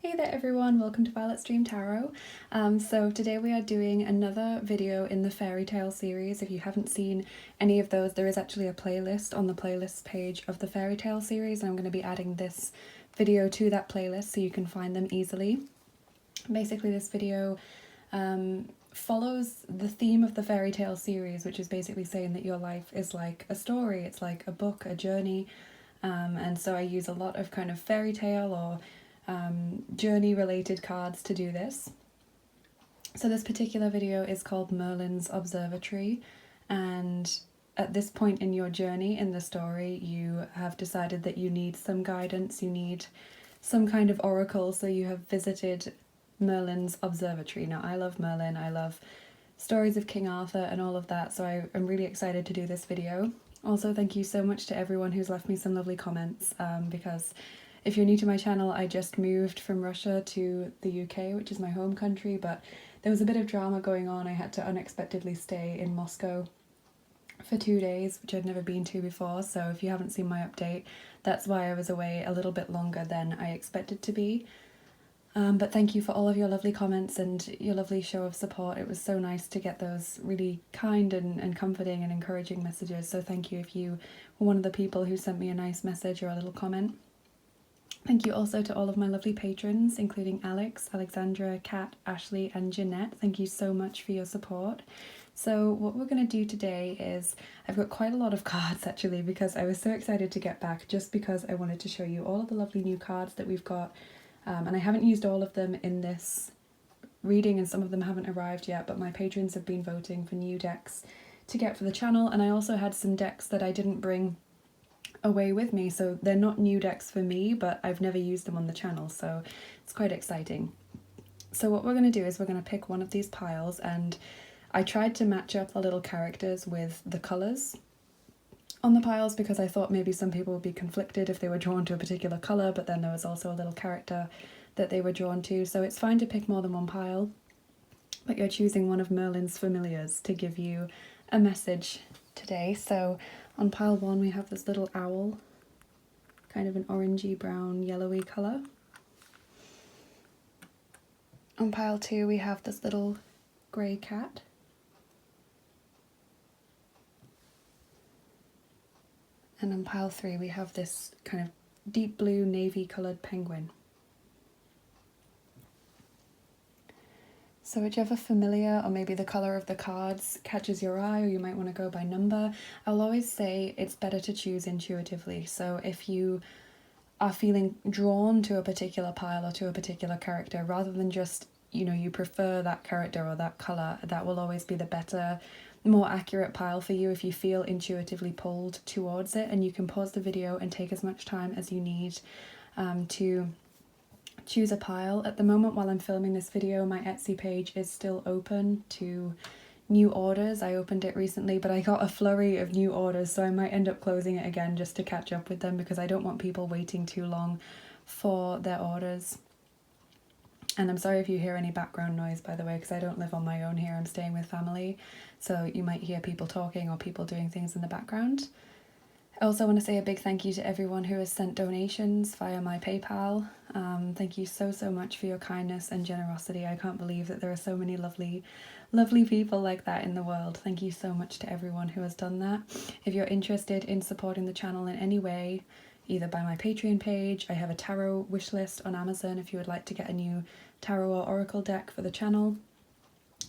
Hey there everyone, welcome to Violet's Dream Tarot. So today we are doing another video in the fairy tale series. If you haven't seen any of those, there is actually a playlist on the playlist page of the fairy tale series, and I'm going to be adding this video to that playlist so you can find them easily. Basically this video follows the theme of the fairy tale series, which is basically saying that your life is like a story, it's like a book, a journey, and so I use a lot of kind of fairy tale or journey related cards to do this. So this particular video is called Merlin's Observatory, and at this point in your journey in the story you have decided that you need some guidance, you need some kind of oracle, so you have visited Merlin's Observatory. Now I love Merlin, I love stories of King Arthur and all of that, so I'm really excited to do this video. Also, thank you so much to everyone who's left me some lovely comments, because if you're new to my channel, I just moved from Russia to the UK, which is my home country, but there was a bit of drama going on. I had to unexpectedly stay in Moscow for 2 days, which I'd never been to before, so if you haven't seen my update, that's why I was away a little bit longer than I expected to be. But thank you for all of your lovely comments and your lovely show of support. It was so nice to get those really kind and comforting and encouraging messages, so thank you if you were one of the people who sent me a nice message or a little comment. Thank you also to all of my lovely patrons, including Alex, Alexandra, Kat, Ashley and Jeanette. Thank you so much for your support. So what we're going to do today is, I've got quite a lot of cards actually, because I was so excited to get back, just because I wanted to show you all of the lovely new cards that we've got, and I haven't used all of them in this reading and some of them haven't arrived yet, but my patrons have been voting for new decks to get for the channel, and I also had some decks that I didn't bring away with me, so they're not new decks for me, but I've never used them on the channel, so it's quite exciting. So what we're going to do is we're going to pick one of these piles, and I tried to match up the little characters with the colours on the piles, because I thought maybe some people would be conflicted if they were drawn to a particular colour, but then there was also a little character that they were drawn to, so it's fine to pick more than one pile, but you're choosing one of Merlin's familiars to give you a message today. So on pile 1 we have this little owl, kind of an orangey brown yellowy colour. On pile 2 we have this little grey cat. And on pile 3 we have this kind of deep blue navy coloured penguin. So whichever familiar or maybe the colour of the cards catches your eye, or you might want to go by number, I'll always say it's better to choose intuitively. So if you are feeling drawn to a particular pile or to a particular character, rather than just, you know, you prefer that character or that colour, that will always be the better, more accurate pile for you if you feel intuitively pulled towards it. And you can pause the video and take as much time as you need to choose a pile. At the moment while I'm filming this video, my Etsy page is still open to new orders. I opened it recently, but I got a flurry of new orders, so I might end up closing it again just to catch up with them, because I don't want people waiting too long for their orders. And I'm sorry if you hear any background noise, by the way, because I don't live on my own here, I'm staying with family, so you might hear people talking or people doing things in the background. I also want to say a big thank you to everyone who has sent donations via my PayPal. Thank you so much for your kindness and generosity. I can't believe that there are so many lovely people like that in the world. Thank you so much to everyone who has done that. If you're interested in supporting the channel in any way, either by my Patreon page, I have a tarot wish list on Amazon if you would like to get a new tarot or oracle deck for the channel.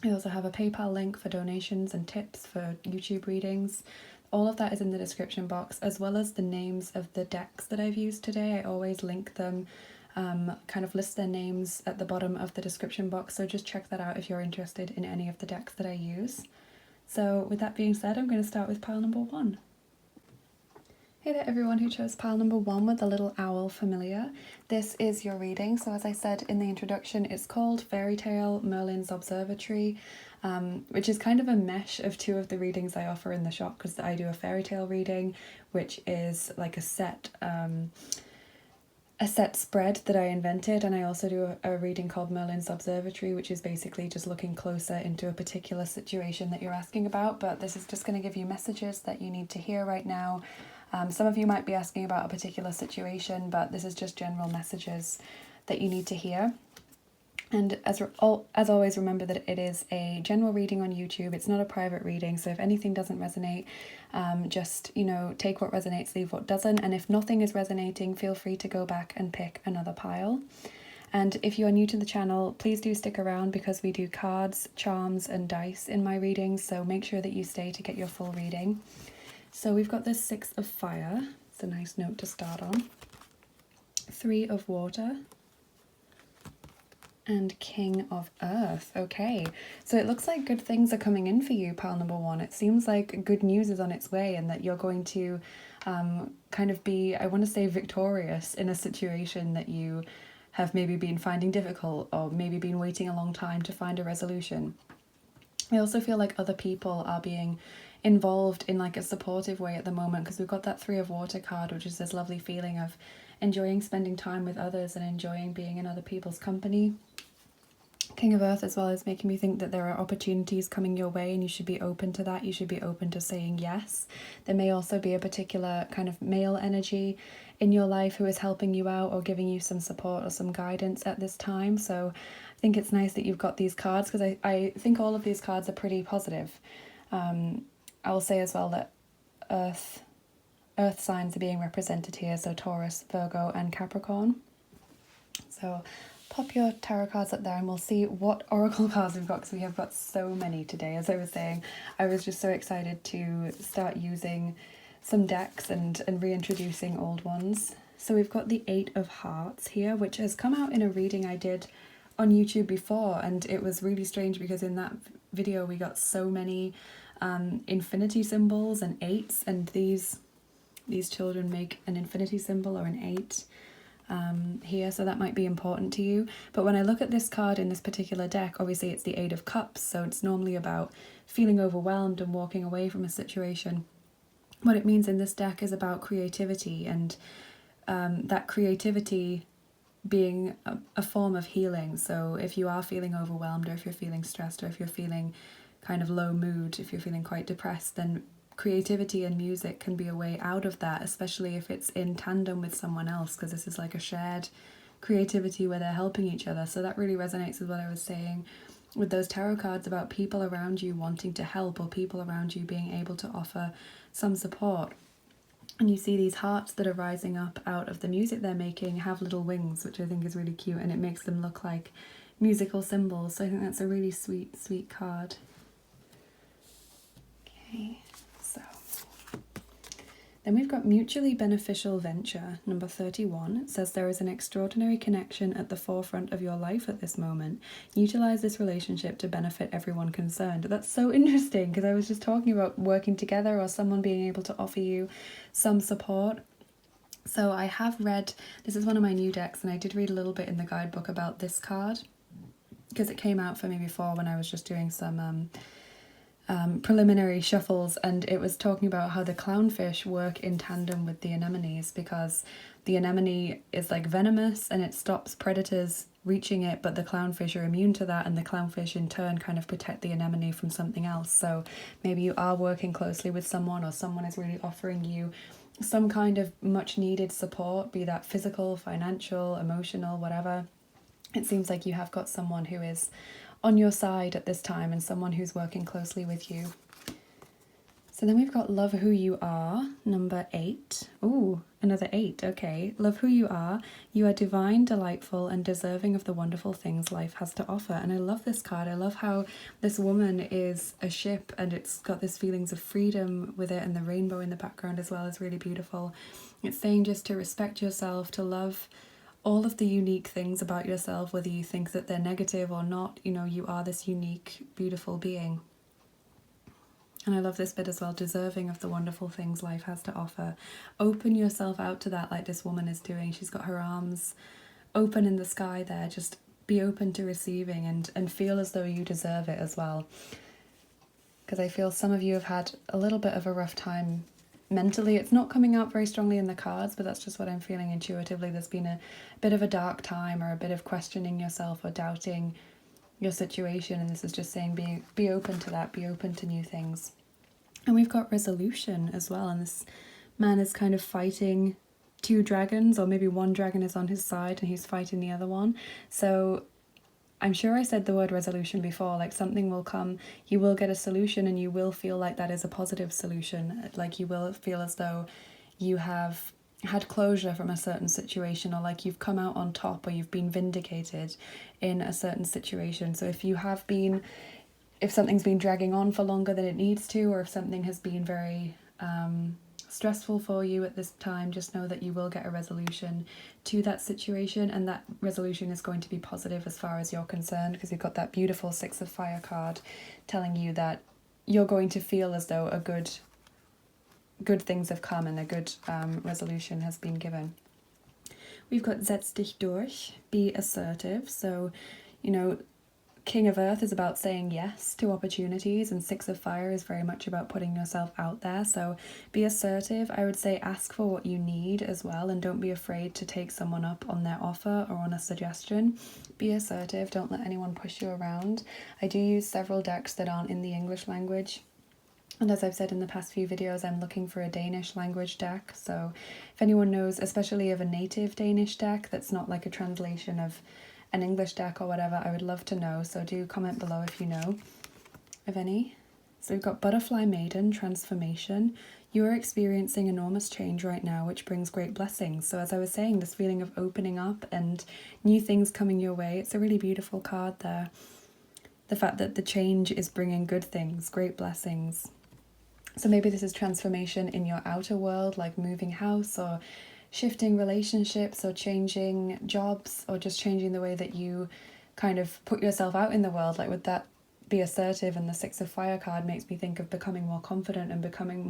I also have a PayPal link for donations and tips for YouTube readings. All of that is in the description box, as well as the names of the decks that I've used today. I always link them, kind of list their names at the bottom of the description box, so just check that out if you're interested in any of the decks that I use. So with that being said, I'm going to start with pile number 1. Hey there everyone who chose pile number 1 with the little owl familiar. This is your reading. So as I said in the introduction, it's called Fairy Tale Merlin's Observatory, which is kind of a mesh of 2 of the readings I offer in the shop, because I do a fairy tale reading, which is like a set spread that I invented, and I also do a reading called Merlin's Observatory, which is basically just looking closer into a particular situation that you're asking about, but this is just going to give you messages that you need to hear right now. Some of you might be asking about a particular situation, but this is just general messages that you need to hear. And as always, remember that it is a general reading on YouTube. It's not a private reading. So if anything doesn't resonate, just, take what resonates, leave what doesn't. And if nothing is resonating, feel free to go back and pick another pile. And if you are new to the channel, please do stick around because we do cards, charms, and dice in my readings. So make sure that you stay to get your full reading. So we've got this 6 of Fire. It's a nice note to start on. 3 of Water. And King of Earth. Okay, so it looks like good things are coming in for you, pile number 1. It seems like good news is on its way and that you're going to kind of be, I want to say, victorious in a situation that you have maybe been finding difficult or maybe been waiting a long time to find a resolution. I also feel like other people are being involved in like a supportive way at the moment, because we've got that 3 of Water card, which is this lovely feeling of enjoying spending time with others and enjoying being in other people's company. King of Earth as well is making me think that there are opportunities coming your way and you should be open to that. You should be open to saying yes. There may also be a particular kind of male energy in your life who is helping you out or giving you some support or some guidance at this time. So I think it's nice that you've got these cards, because I think all of these cards are pretty positive. I will say as well that Earth signs are being represented here, so Taurus, Virgo, and Capricorn. So pop your tarot cards up there and we'll see what oracle cards we've got, because we have got so many today. As I was saying, I was just so excited to start using some decks and reintroducing old ones. So we've got the 8 of Hearts here, which has come out in a reading I did on YouTube before, and it was really strange because in that video we got so many infinity symbols and 8s, and these children make an infinity symbol or an 8 here, so that might be important to you. But when I look at this card in this particular deck, obviously it's the 8 of Cups, so it's normally about feeling overwhelmed and walking away from a situation. What it means in this deck is about creativity, and that creativity being a form of healing. So if you are feeling overwhelmed, or if you're feeling stressed, or if you're feeling kind of low mood, if you're feeling quite depressed, then creativity and music can be a way out of that, especially if it's in tandem with someone else, because this is like a shared creativity where they're helping each other. So that really resonates with what I was saying with those tarot cards about people around you wanting to help, or people around you being able to offer some support. And you see these hearts that are rising up out of the music they're making have little wings, which I think is really cute, and it makes them look like musical symbols. So I think that's a really sweet card. Okay. Then we've got Mutually Beneficial Venture, number 31. It says there is an extraordinary connection at the forefront of your life at this moment. Utilize this relationship to benefit everyone concerned. That's so interesting, because I was just talking about working together or someone being able to offer you some support. So I have read, this is one of my new decks, and I did read a little bit in the guidebook about this card, because it came out for me before when I was just doing some preliminary shuffles, and it was talking about how the clownfish work in tandem with the anemones, because the anemone is like venomous and it stops predators reaching it, but the clownfish are immune to that, and the clownfish in turn kind of protect the anemone from something else. So maybe you are working closely with someone, or someone is really offering you some kind of much needed support, be that physical, financial, emotional, whatever. It seems like you have got someone who is on your side at this time, and someone who's working closely with you. So then we've got Love Who You Are, number 8. Ooh, another 8, okay. Love who you are. You are divine, delightful, and deserving of the wonderful things life has to offer. And I love this card. I love how this woman is a ship, and it's got this feelings of freedom with it, and the rainbow in the background as well is really beautiful. It's saying just to respect yourself, to love all of the unique things about yourself, whether you think that they're negative or not. You know, you are this unique, beautiful being. And I love this bit as well, deserving of the wonderful things life has to offer. Open yourself out to that, like this woman is doing. She's got her arms open in the sky there. Just be open to receiving, and feel as though you deserve it as well. Because I feel some of you have had a little bit of a rough time mentally. It's not coming out very strongly in the cards, but that's just what I'm feeling intuitively. There's been a bit of a dark time, or a bit of questioning yourself or doubting your situation, and this is just saying be open to that, be open to new things. And we've got resolution as well, and this man is kind of fighting two dragons, or maybe one dragon is on his side and he's fighting the other one. So I'm sure I said the word resolution before, like something will come, you will get a solution and you will feel like that is a positive solution. Like you will feel as though you have had closure from a certain situation, or like you've come out on top, or you've been vindicated in a certain situation. So if something's been dragging on for longer than it needs to, or if something has been very stressful for you at this time, just know that you will get a resolution to that situation, and that resolution is going to be positive as far as you're concerned, because you've got that beautiful Six of Fire card telling you that you're going to feel as though good things have come and a good resolution has been given. We've got Setz dich durch, be assertive. So, King of Earth is about saying yes to opportunities, and Six of Fire is very much about putting yourself out there. So be assertive. I would say ask for what you need as well, and don't be afraid to take someone up on their offer or on a suggestion. Be assertive. Don't let anyone push you around. I do use several decks that aren't in the English language. And as I've said in the past few videos, I'm looking for a Danish language deck. So if anyone knows, especially of a native Danish deck that's not like a translation of an English deck or whatever, I would love to know. So do comment below if you know of any. So we've got Butterfly Maiden, Transformation. You are experiencing enormous change right now, which brings great blessings. So as I was saying, this feeling of opening up and new things coming your way, it's a really beautiful card there. The fact that the change is bringing good things, great blessings. So maybe this is transformation in your outer world, like moving house or shifting relationships or changing jobs, or just changing the way that you kind of put yourself out in the world. Like with that be assertive, and the Six of Fire card makes me think of becoming more confident and becoming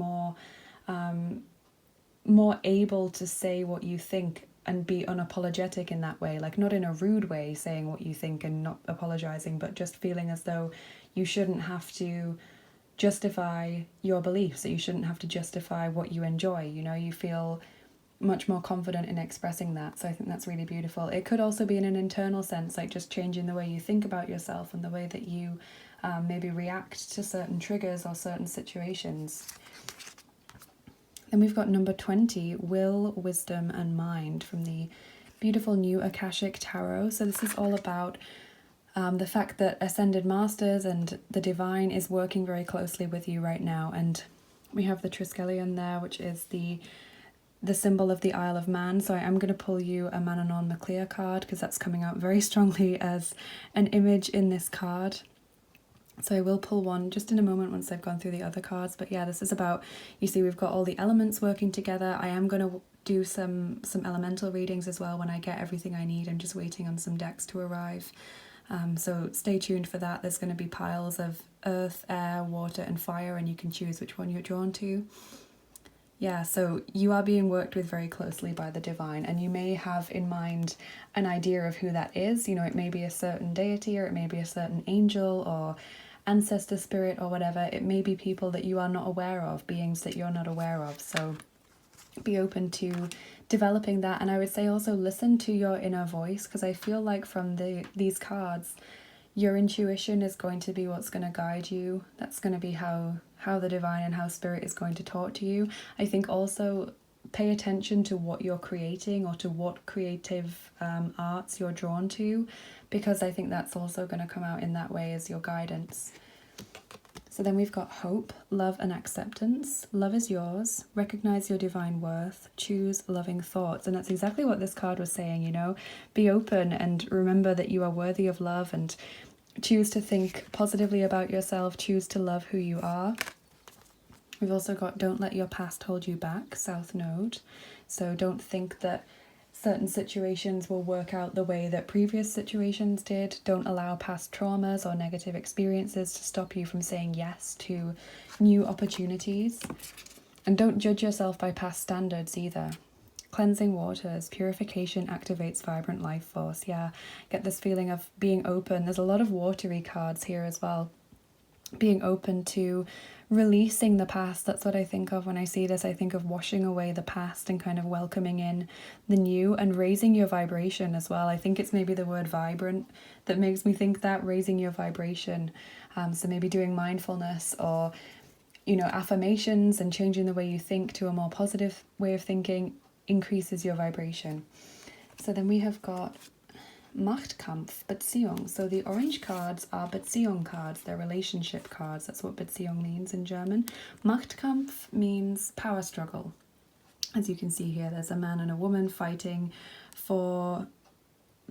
more able to say what you think and be unapologetic in that way, like not in a rude way saying what you think and not apologizing, but just feeling as though you shouldn't have to justify your beliefs, that you shouldn't have to justify what you enjoy. You feel much more confident in expressing that. So I think that's really beautiful. It could also be in an internal sense, like just changing the way you think about yourself and the way that you maybe react to certain triggers or certain situations. Then we've got number 20, Will, Wisdom and Mind, from the beautiful new Akashic Tarot. So this is all about the fact that Ascended Masters and the Divine is working very closely with you right now. And we have the Triskelion there, which is the symbol of the Isle of Man. So I am going to pull you a Manannán mac Lir card, because that's coming out very strongly as an image in this card. So I will pull one just in a moment once I've gone through the other cards. But yeah, this is about, you see we've got all the elements working together. I am going to do some elemental readings as well when I get everything I need. I'm just waiting on some decks to arrive. So stay tuned for that. There's going to be piles of earth, air, water and fire, and you can choose which one you're drawn to. Yeah, so you are being worked with very closely by the Divine, and you may have in mind an idea of who that is. It may be a certain deity, or it may be a certain angel or ancestor spirit or whatever. It may be people that you are not aware of, beings that you're not aware of. So be open to developing that. And I would say also listen to your inner voice, because I feel like from these cards, your intuition is going to be what's going to guide you. That's going to be how the Divine and how Spirit is going to talk to you. I think also pay attention to what you're creating, or to what creative arts you're drawn to, because I think that's also going to come out in that way as your guidance. So then we've got Hope, Love and Acceptance. Love is yours. Recognize your divine worth. Choose loving thoughts. And that's exactly what this card was saying, Be open and remember that you are worthy of love, and choose to think positively about yourself. Choose to love who you are. We've also got Don't let your past hold you back, South Node. So don't think that certain situations will work out the way that previous situations did. Don't allow past traumas or negative experiences to stop you from saying yes to new opportunities. And don't judge yourself by past standards either. Cleansing waters, purification activates vibrant life force. Yeah, get this feeling of being open. There's a lot of watery cards here as well. Being open to releasing the past. That's what I think of when I see this. I think of washing away the past and kind of welcoming in the new, and raising your vibration as well. I think it's maybe the word vibrant that makes me think that, raising your vibration. So maybe doing mindfulness, or affirmations, and changing the way you think to a more positive way of thinking. increases your vibration. So then we have got Machtkampf, Beziehung. So the orange cards are Beziehung cards, they're relationship cards. That's what Beziehung means in German. Machtkampf means power struggle. As you can see here, there's a man and a woman fighting for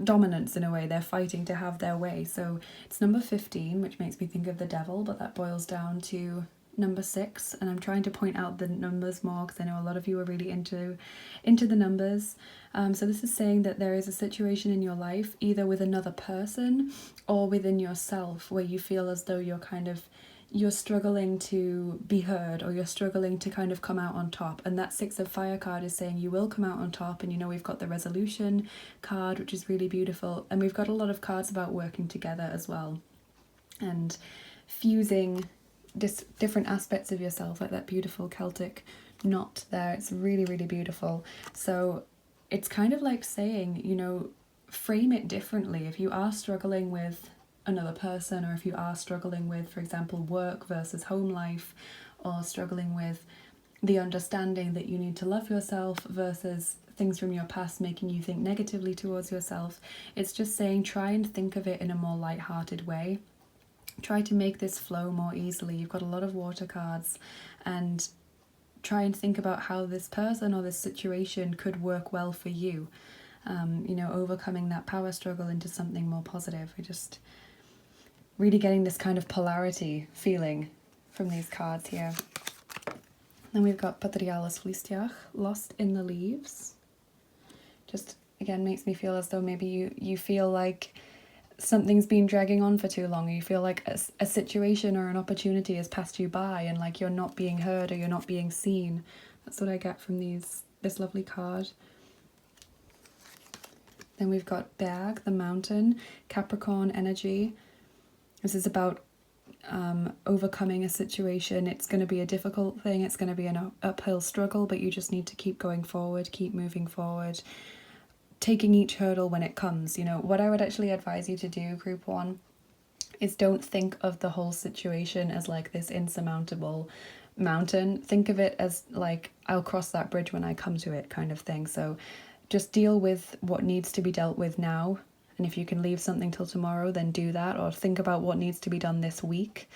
dominance in a way. They're fighting to have their way. So it's number 15, which makes me think of the devil, but that boils down to number 6. And I'm trying to point out the numbers more because I know a lot of you are really into the numbers. So this is saying that there is a situation in your life, either with another person or within yourself, where you feel as though you're struggling to be heard, or you're struggling to kind of come out on top. And that 6 of Fire card is saying you will come out on top. And we've got the resolution card, which is really beautiful. And we've got a lot of cards about working together as well, and fusing different aspects of yourself, like that beautiful Celtic knot there. It's really, really beautiful. So it's kind of like saying, frame it differently. If you are struggling with another person, or if you are struggling with, for example, work versus home life, or struggling with the understanding that you need to love yourself versus things from your past making you think negatively towards yourself, it's just saying try and think of it in a more light-hearted way. Try to make this flow more easily. You've got a lot of water cards, and try and think about how this person or this situation could work well for you. Overcoming that power struggle into something more positive. We're just really getting this kind of polarity feeling from these cards here. Then we've got Patrialis Fliestiach, Lost in the Leaves. Just, again, makes me feel as though maybe you feel like something's been dragging on for too long, or you feel like a situation or an opportunity has passed you by, and like you're not being heard or you're not being seen. That's what I get from this lovely card. Then we've got Berg, the mountain, Capricorn energy. This is about overcoming a situation. It's going to be a difficult thing. It's going to be an uphill struggle, but you just need to keep going forward, keep moving forward, taking each hurdle when it comes. What I would actually advise you to do, group 1, is don't think of the whole situation as like this insurmountable mountain. Think of it as like, I'll cross that bridge when I come to it, kind of thing. So just deal with what needs to be dealt with now. And if you can leave something till tomorrow, then do that, or think about what needs to be done this week.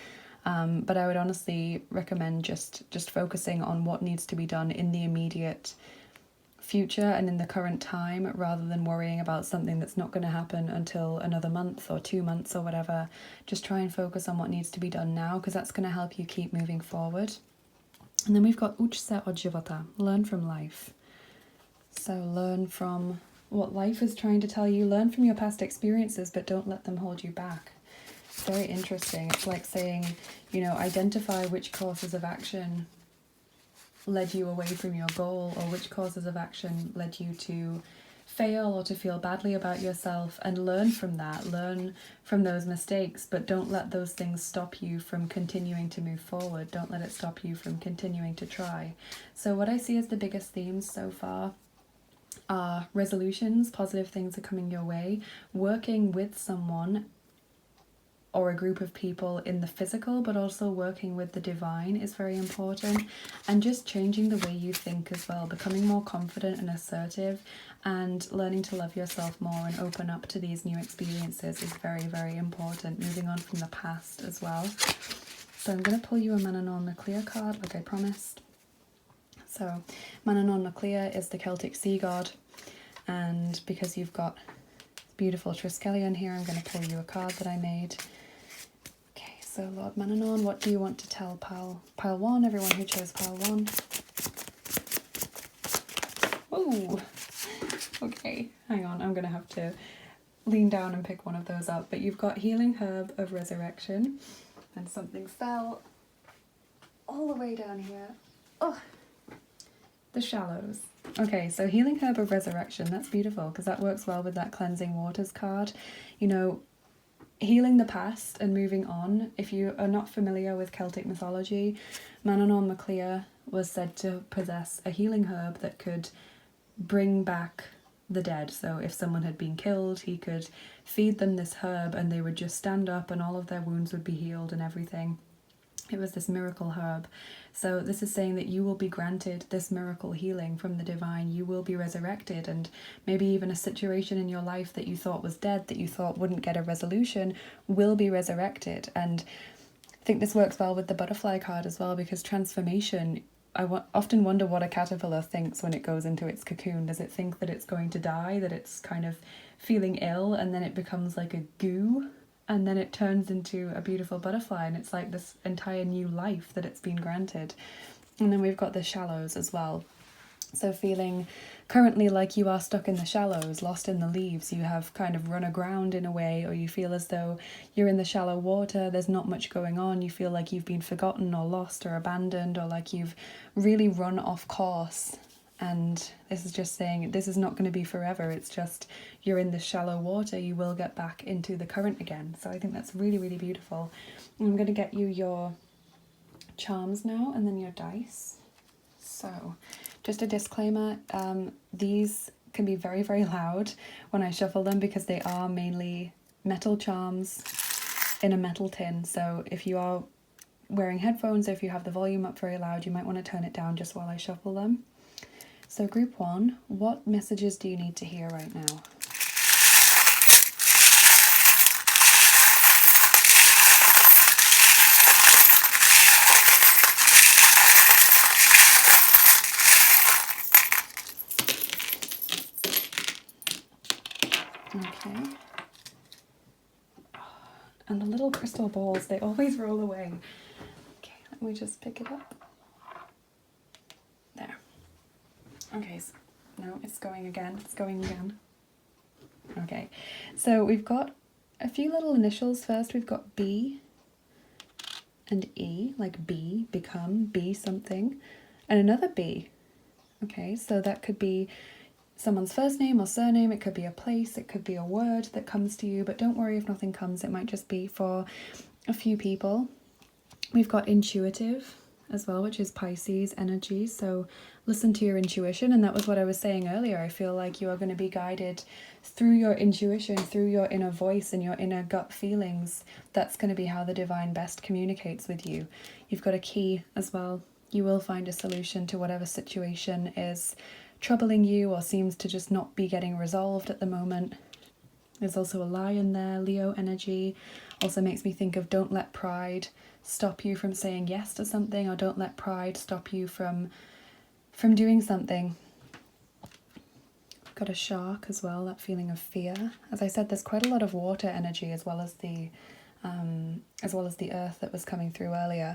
But I would honestly recommend just focusing on what needs to be done in the immediate future and in the current time, rather than worrying about something that's not going to happen until another month or 2 months or whatever. Just try and focus on what needs to be done now, because that's going to help you keep moving forward. And then we've got Uč se od života, learn from life. So learn from what life is trying to tell you. Learn from your past experiences, but don't let them hold you back. It's very interesting. It's like saying, identify which courses of action led you away from your goal, or which courses of action led you to fail or to feel badly about yourself, and learn from that. Learn from those mistakes, but don't let those things stop you from continuing to move forward. Don't let it stop you from continuing to try. So what I see as the biggest themes so far are resolutions, positive things are coming your way, working with someone or a group of people in the physical, but also working with the divine is very important, and just changing the way you think as well, becoming more confident and assertive, and learning to love yourself more and open up to these new experiences is very, very important. Moving on from the past as well. So I'm going to pull you a Manannán na Clia card, like I promised. So Manannán na Clia is the Celtic sea god, and because you've got beautiful Triskelion here, I'm going to pull you a card that I made. Okay, so Lord Manannán, what do you want to tell pile 1, everyone who chose pile 1? Oh, okay, hang on, I'm going to have to lean down and pick one of those up. But you've got Healing Herb of Resurrection, and something fell all the way down here. Oh, the Shallows. Okay, so Healing Herb of Resurrection, that's beautiful because that works well with that Cleansing Waters card. Healing the past and moving on. If you are not familiar with Celtic mythology, Manannán na Clia was said to possess a healing herb that could bring back the dead. So if someone had been killed, he could feed them this herb and they would just stand up and all of their wounds would be healed and everything. It was this miracle herb. So this is saying that you will be granted this miracle healing from the divine. You will be resurrected, and maybe even a situation in your life that you thought was dead, that you thought wouldn't get a resolution, will be resurrected. And I think this works well with the butterfly card as well, because transformation, often wonder what a caterpillar thinks when it goes into its cocoon. Does it think that it's going to die, that it's kind of feeling ill, and then it becomes like a goo? And then it turns into a beautiful butterfly, and it's like this entire new life that it's been granted. And then we've got the shallows as well. So feeling currently like you are stuck in the shallows, lost in the leaves, you have kind of run aground in a way, or you feel as though you're in the shallow water, there's not much going on, you feel like you've been forgotten or lost or abandoned, or like you've really run off course. And this is just saying this is not going to be forever. It's just you're in the shallow water. You will get back into the current again. So I think that's really, really beautiful. I'm going to get you your charms now and then your dice. So just a disclaimer, these can be very, very loud when I shuffle them, because they are mainly metal charms in a metal tin. So if you are wearing headphones, or if you have the volume up very loud, you might want to turn it down just while I shuffle them. So group 1, what messages do you need to hear right now? Okay. And the little crystal balls, they always roll away. Okay, let me just pick it up. There. Okay, so no, it's going again. It's going again. Okay, so we've got a few little initials first. We've got B and E, like be, become, be something, and another B. Okay, so that could be someone's first name or surname, it could be a place, it could be a word that comes to you, but don't worry if nothing comes, it might just be for a few people. We've got intuitive as well, which is Pisces energy, so listen to your intuition, and that was what I was saying earlier. I feel like you are going to be guided through your intuition, through your inner voice and your inner gut feelings. That's going to be how the divine best communicates with you. You've got a key as well. You will find a solution to whatever situation is troubling you or seems to just not be getting resolved at the moment. There's also a lion there, Leo energy. Also makes me think of don't let pride stop you from saying yes to something, or don't let pride stop you from doing something. Got a shark as well, that feeling of fear. As I said, there's quite a lot of water energy as well as the earth that was coming through earlier.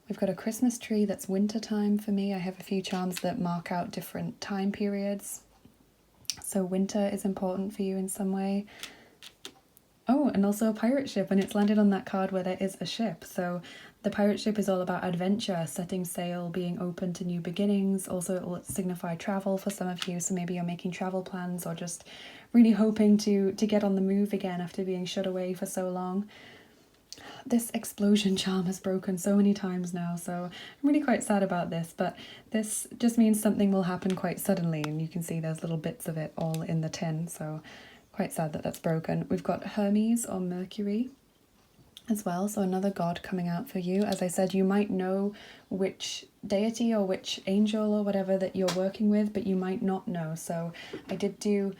We've got a Christmas tree, that's winter time for me. I have a few charms that mark out different time periods. So winter is important for you in some way. Oh, and also a pirate ship, and it's landed on that card where there is a ship. So the pirate ship is all about adventure, setting sail, being open to new beginnings. Also, it will signify travel for some of you. So maybe you're making travel plans, or just really hoping to get on the move again after being shut away for so long. This explosion charm has broken so many times now, so I'm really quite sad about this, but this just means something will happen quite suddenly, and you can see there's little bits of it all in the tin, so quite sad that that's broken. We've got Hermes or Mercury as well, so another god coming out for you. As I said, you might know which deity or which angel or whatever that you're working with, but you might not know. So I did do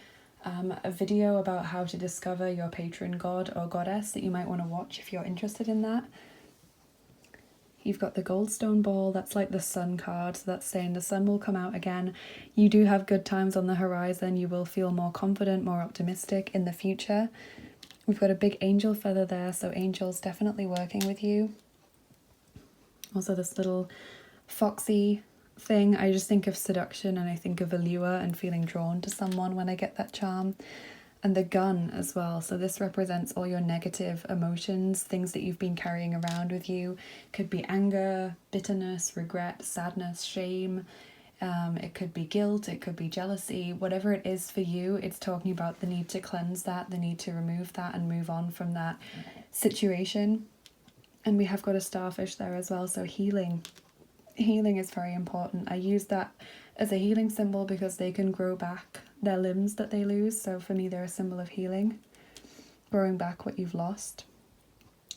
a video about how to discover your patron god or goddess that you might want to watch if you're interested in that. You've got the goldstone ball, that's like the sun card, so that's saying the sun will come out again. You do have good times on the horizon, you will feel more confident, more optimistic in the future. We've got a big angel feather there, so angels definitely working with you. Also this little foxy thing, I just think of seduction and I think of a lure and feeling drawn to someone when I get that charm. And the gun as well, so this represents all your negative emotions, things that you've been carrying around with you. Could be anger, bitterness, regret, sadness, shame. It could be guilt, it could be jealousy, whatever it is for you, it's talking about the need to cleanse that, the need to remove that and move on from that situation. And we have got a starfish there as well, so healing. Healing is very important. I use that as a healing symbol because they can grow back their limbs that they lose. So for me, they're a symbol of healing, growing back what you've lost.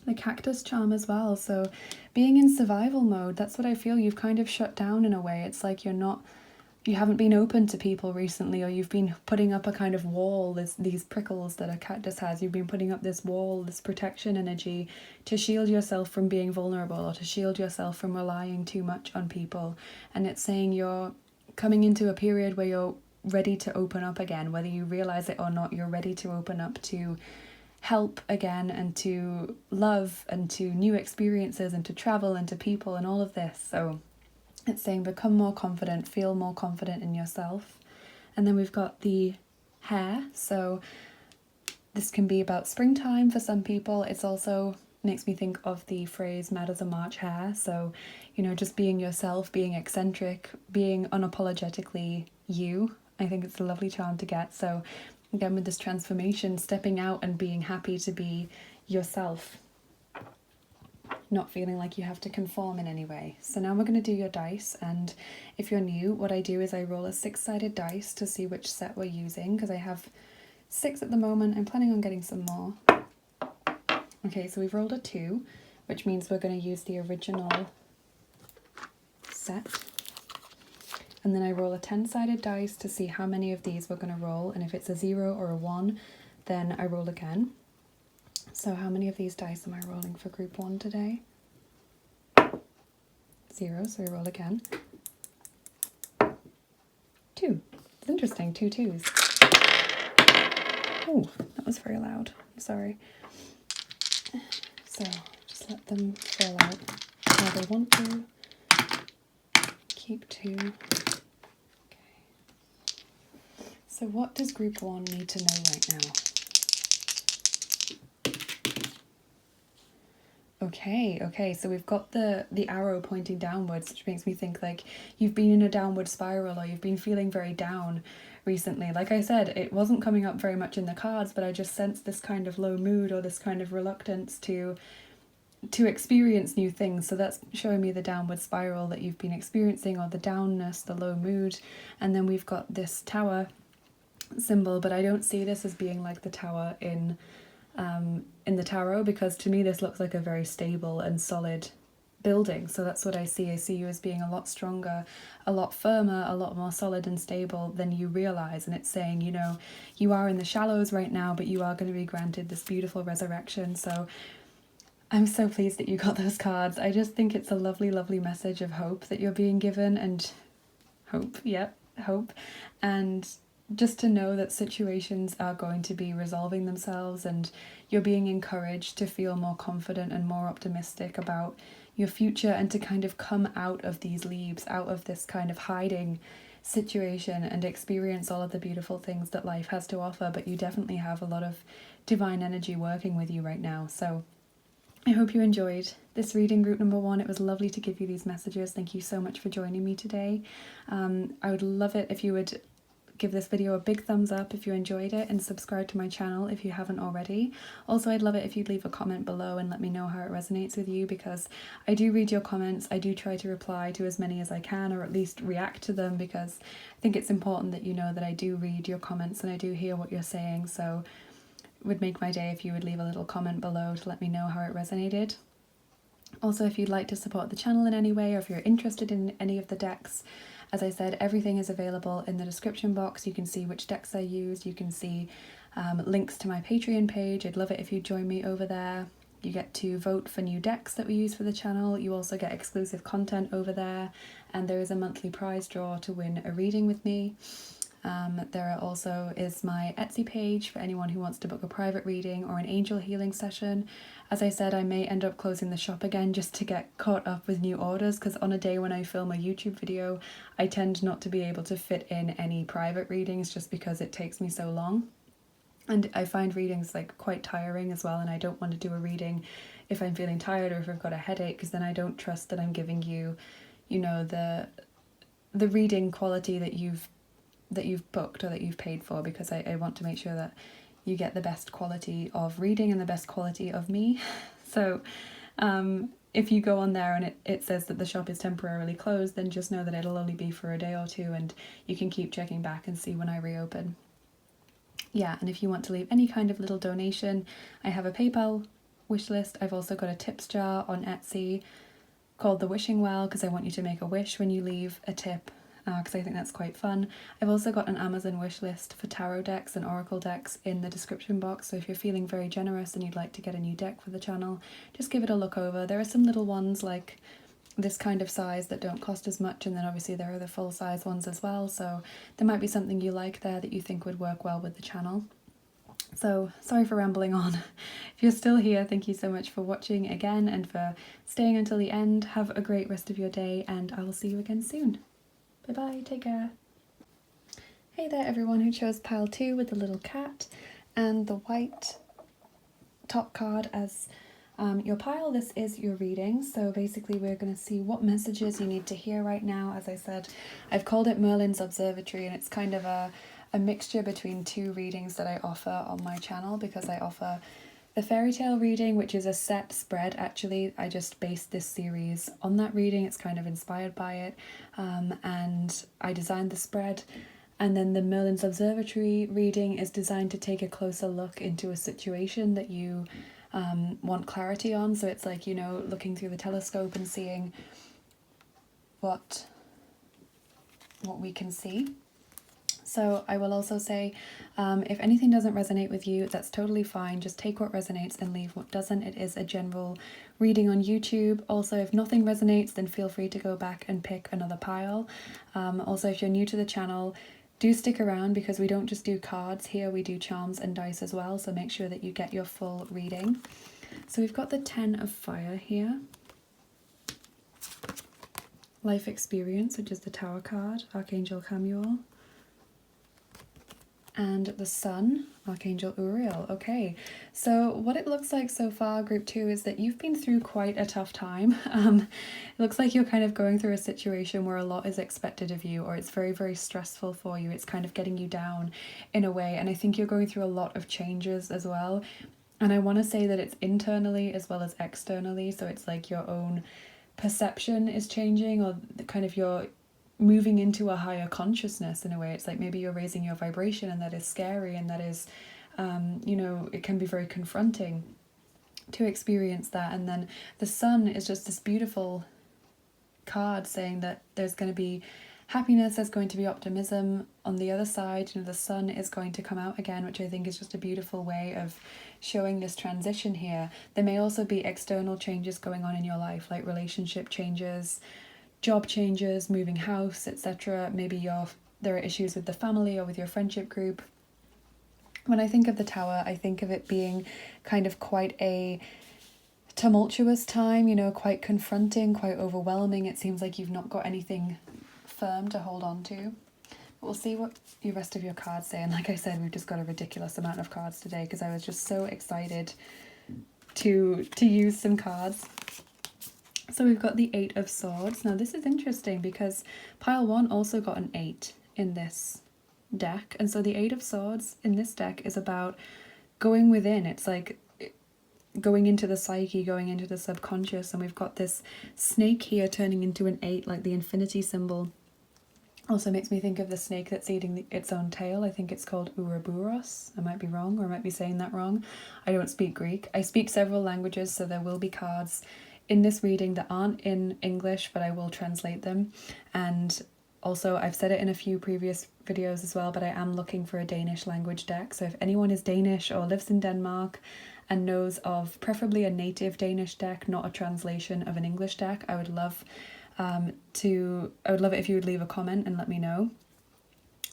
the cactus charm as well. So being in survival mode, that's what I feel. You've kind of shut down in a way. It's like you haven't been open to people recently, or you've been putting up a kind of wall. There's these prickles that a cactus has. You've been putting up this wall, this protection energy to shield yourself from being vulnerable, or to shield yourself from relying too much on people. And it's saying you're coming into a period where you're ready to open up again. Whether you realize it or not, you're ready to open up to help again, and to love, and to new experiences, and to travel, and to people, and all of this. So it's saying become more confident, feel more confident in yourself. And then we've got the hair. So this can be about springtime for some people. It's also makes me think of the phrase mad as a March hare. So, you know, just being yourself, being eccentric, being unapologetically you. I think it's a lovely charm to get. So again, with this transformation, stepping out and being happy to be yourself, not feeling like you have to conform in any way. So now we're going to do your dice, and if you're new, what I do is I roll a 6-sided dice to see which set we're using, because I have 6 at the moment. I'm planning on getting some more. Okay, so we've rolled a 2, which means we're going to use the original set. And then I roll a 10-sided dice to see how many of these we're going to roll, and if it's a 0 or a 1, then I roll again. So how many of these dice am I rolling for group 1 today? 0, so we roll again. 2. It's interesting, 2 2s. Oh, that was very loud. I'm sorry. So just let them fall out how they want to. Keep 2. Okay. So what does group 1 need to know right now? Okay, so we've got the arrow pointing downwards, which makes me think like you've been in a downward spiral, or you've been feeling very down recently. Like I said, it wasn't coming up very much in the cards, but I just sensed this kind of low mood, or this kind of reluctance to experience new things. So that's showing me the downward spiral that you've been experiencing, or the downness, the low mood. And then we've got this tower symbol, but I don't see this as being like the tower in the tarot, because to me this looks like a very stable and solid building. So that's what I see. I see you as being a lot stronger, a lot firmer, a lot more solid and stable than you realize. And it's saying, you know, you are in the shallows right now, but you are going to be granted this beautiful resurrection. So I'm so pleased that you got those cards. I just think it's a lovely, lovely message of hope that you're being given, and hope, hope. And just to know that situations are going to be resolving themselves, and you're being encouraged to feel more confident and more optimistic about your future, and to kind of come out of these leaves, out of this kind of hiding situation, and experience all of the beautiful things that life has to offer. But you definitely have a lot of divine energy working with you right now. So I hope you enjoyed this reading, group number 1. It was lovely to give you these messages. Thank you so much for joining me today. I would love it if you would give this video a big thumbs up if you enjoyed it, and subscribe to my channel if you haven't already. Also, I'd love it if you'd leave a comment below and let me know how it resonates with you, because I do read your comments. I do try to reply to as many as I can, or at least react to them, because I think it's important that you know that I do read your comments and I do hear what you're saying. So it would make my day if you would leave a little comment below to let me know how it resonated. Also, if you'd like to support the channel in any way, or if you're interested in any of the decks, as I said, everything is available in the description box. You can see which decks I use. You can see links to my Patreon page. I'd love it if you join me over there. You get to vote for new decks that we use for the channel. You also get exclusive content over there. And there is a monthly prize draw to win a reading with me. There also is my Etsy page for anyone who wants to book a private reading or an angel healing session. As I said, I may end up closing the shop again just to get caught up with new orders, because on a day when I film a YouTube video, I tend not to be able to fit in any private readings just because it takes me so long. And I find readings like quite tiring as well, and I don't want to do a reading if I'm feeling tired or if I've got a headache, because then I don't trust that I'm giving you, you know, the reading quality that you've booked or that you've paid for, because I want to make sure that you get the best quality of reading and the best quality of me. So if you go on there and it says that the shop is temporarily closed, then just know that it'll only be for a day or two, and you can keep checking back and see when I reopen. Yeah, and if you want to leave any kind of little donation, I have a PayPal wish list. I've also got a tips jar on Etsy called the Wishing Well, because I want you to make a wish when you leave a tip, because I think that's quite fun. I've also got an Amazon wish list for tarot decks and oracle decks in the description box, so if you're feeling very generous and you'd like to get a new deck for the channel, just give it a look over. There are some little ones like this kind of size that don't cost as much, and then obviously there are the full size ones as well, so there might be something you like there that you think would work well with the channel. So sorry for rambling on. If you're still here, thank you so much for watching again and for staying until the end. Have a great rest of your day, and I will see you again soon. Bye bye, take care. Hey there everyone who chose pile 2 with the little cat and the white top card as your pile. This is your reading, so basically we're going to see what messages you need to hear right now. As I said, I've called it Merlin's Observatory, and it's kind of a mixture between 2 readings that I offer on my channel, because I offer the fairy tale reading, which is a set spread. Actually, I just based this series on that reading. It's kind of inspired by it, and I designed the spread. And then the Merlin's Observatory reading is designed to take a closer look into a situation that you want clarity on. So it's like, you know, looking through the telescope and seeing what we can see. So I will also say, if anything doesn't resonate with you, that's totally fine. Just take what resonates and leave what doesn't. It is a general reading on YouTube. Also, if nothing resonates, then feel free to go back and pick another pile. Also, if you're new to the channel, do stick around, because we don't just do cards here, we do charms and dice as well, so make sure that you get your full reading. So we've got the 10 of Fire here. Life Experience, which is the Tower card, Archangel Chamuel. And the Sun, Archangel Uriel. Okay, so what it looks like so far, group 2, is that you've been through quite a tough time. It looks like you're kind of going through a situation where a lot is expected of you, or it's very, very stressful for you. It's kind of getting you down in a way, and I think you're going through a lot of changes as well. And I want to say that it's internally as well as externally, so it's like your own perception is changing, or kind of your moving into a higher consciousness in a way. It's like maybe you're raising your vibration, and that is scary, and that is, you know, it can be very confronting to experience that. And then the Sun is just this beautiful card saying that there's going to be happiness, there's going to be optimism on the other side. You know, the Sun is going to come out again, which I think is just a beautiful way of showing this transition here. There may also be external changes going on in your life, like relationship changes, job changes, moving house, etc. Maybe there are issues with the family or with your friendship group. When I think of the Tower, I think of it being kind of quite a tumultuous time, you know, quite confronting, quite overwhelming. It seems like you've not got anything firm to hold on to. But we'll see what the rest of your cards say. And like I said, we've just got a ridiculous amount of cards today, because I was just so excited to use some cards. So we've got the 8 of Swords. Now this is interesting, because pile 1 also got an 8 in this deck. And so the 8 of Swords in this deck is about going within. It's like going into the psyche, going into the subconscious. And we've got this snake here turning into an 8, like the infinity symbol. Also makes me think of the snake that's eating its own tail. I think it's called Ouroboros. I might be wrong, or I might be saying that wrong. I don't speak Greek. I speak several languages, so there will be cards in this reading that aren't in English, but I will translate them. And also, I've said it in a few previous videos as well, but I am looking for a Danish language deck. So if anyone is Danish or lives in Denmark and knows of preferably a native Danish deck, not a translation of an English deck, I would love it if you would leave a comment and let me know.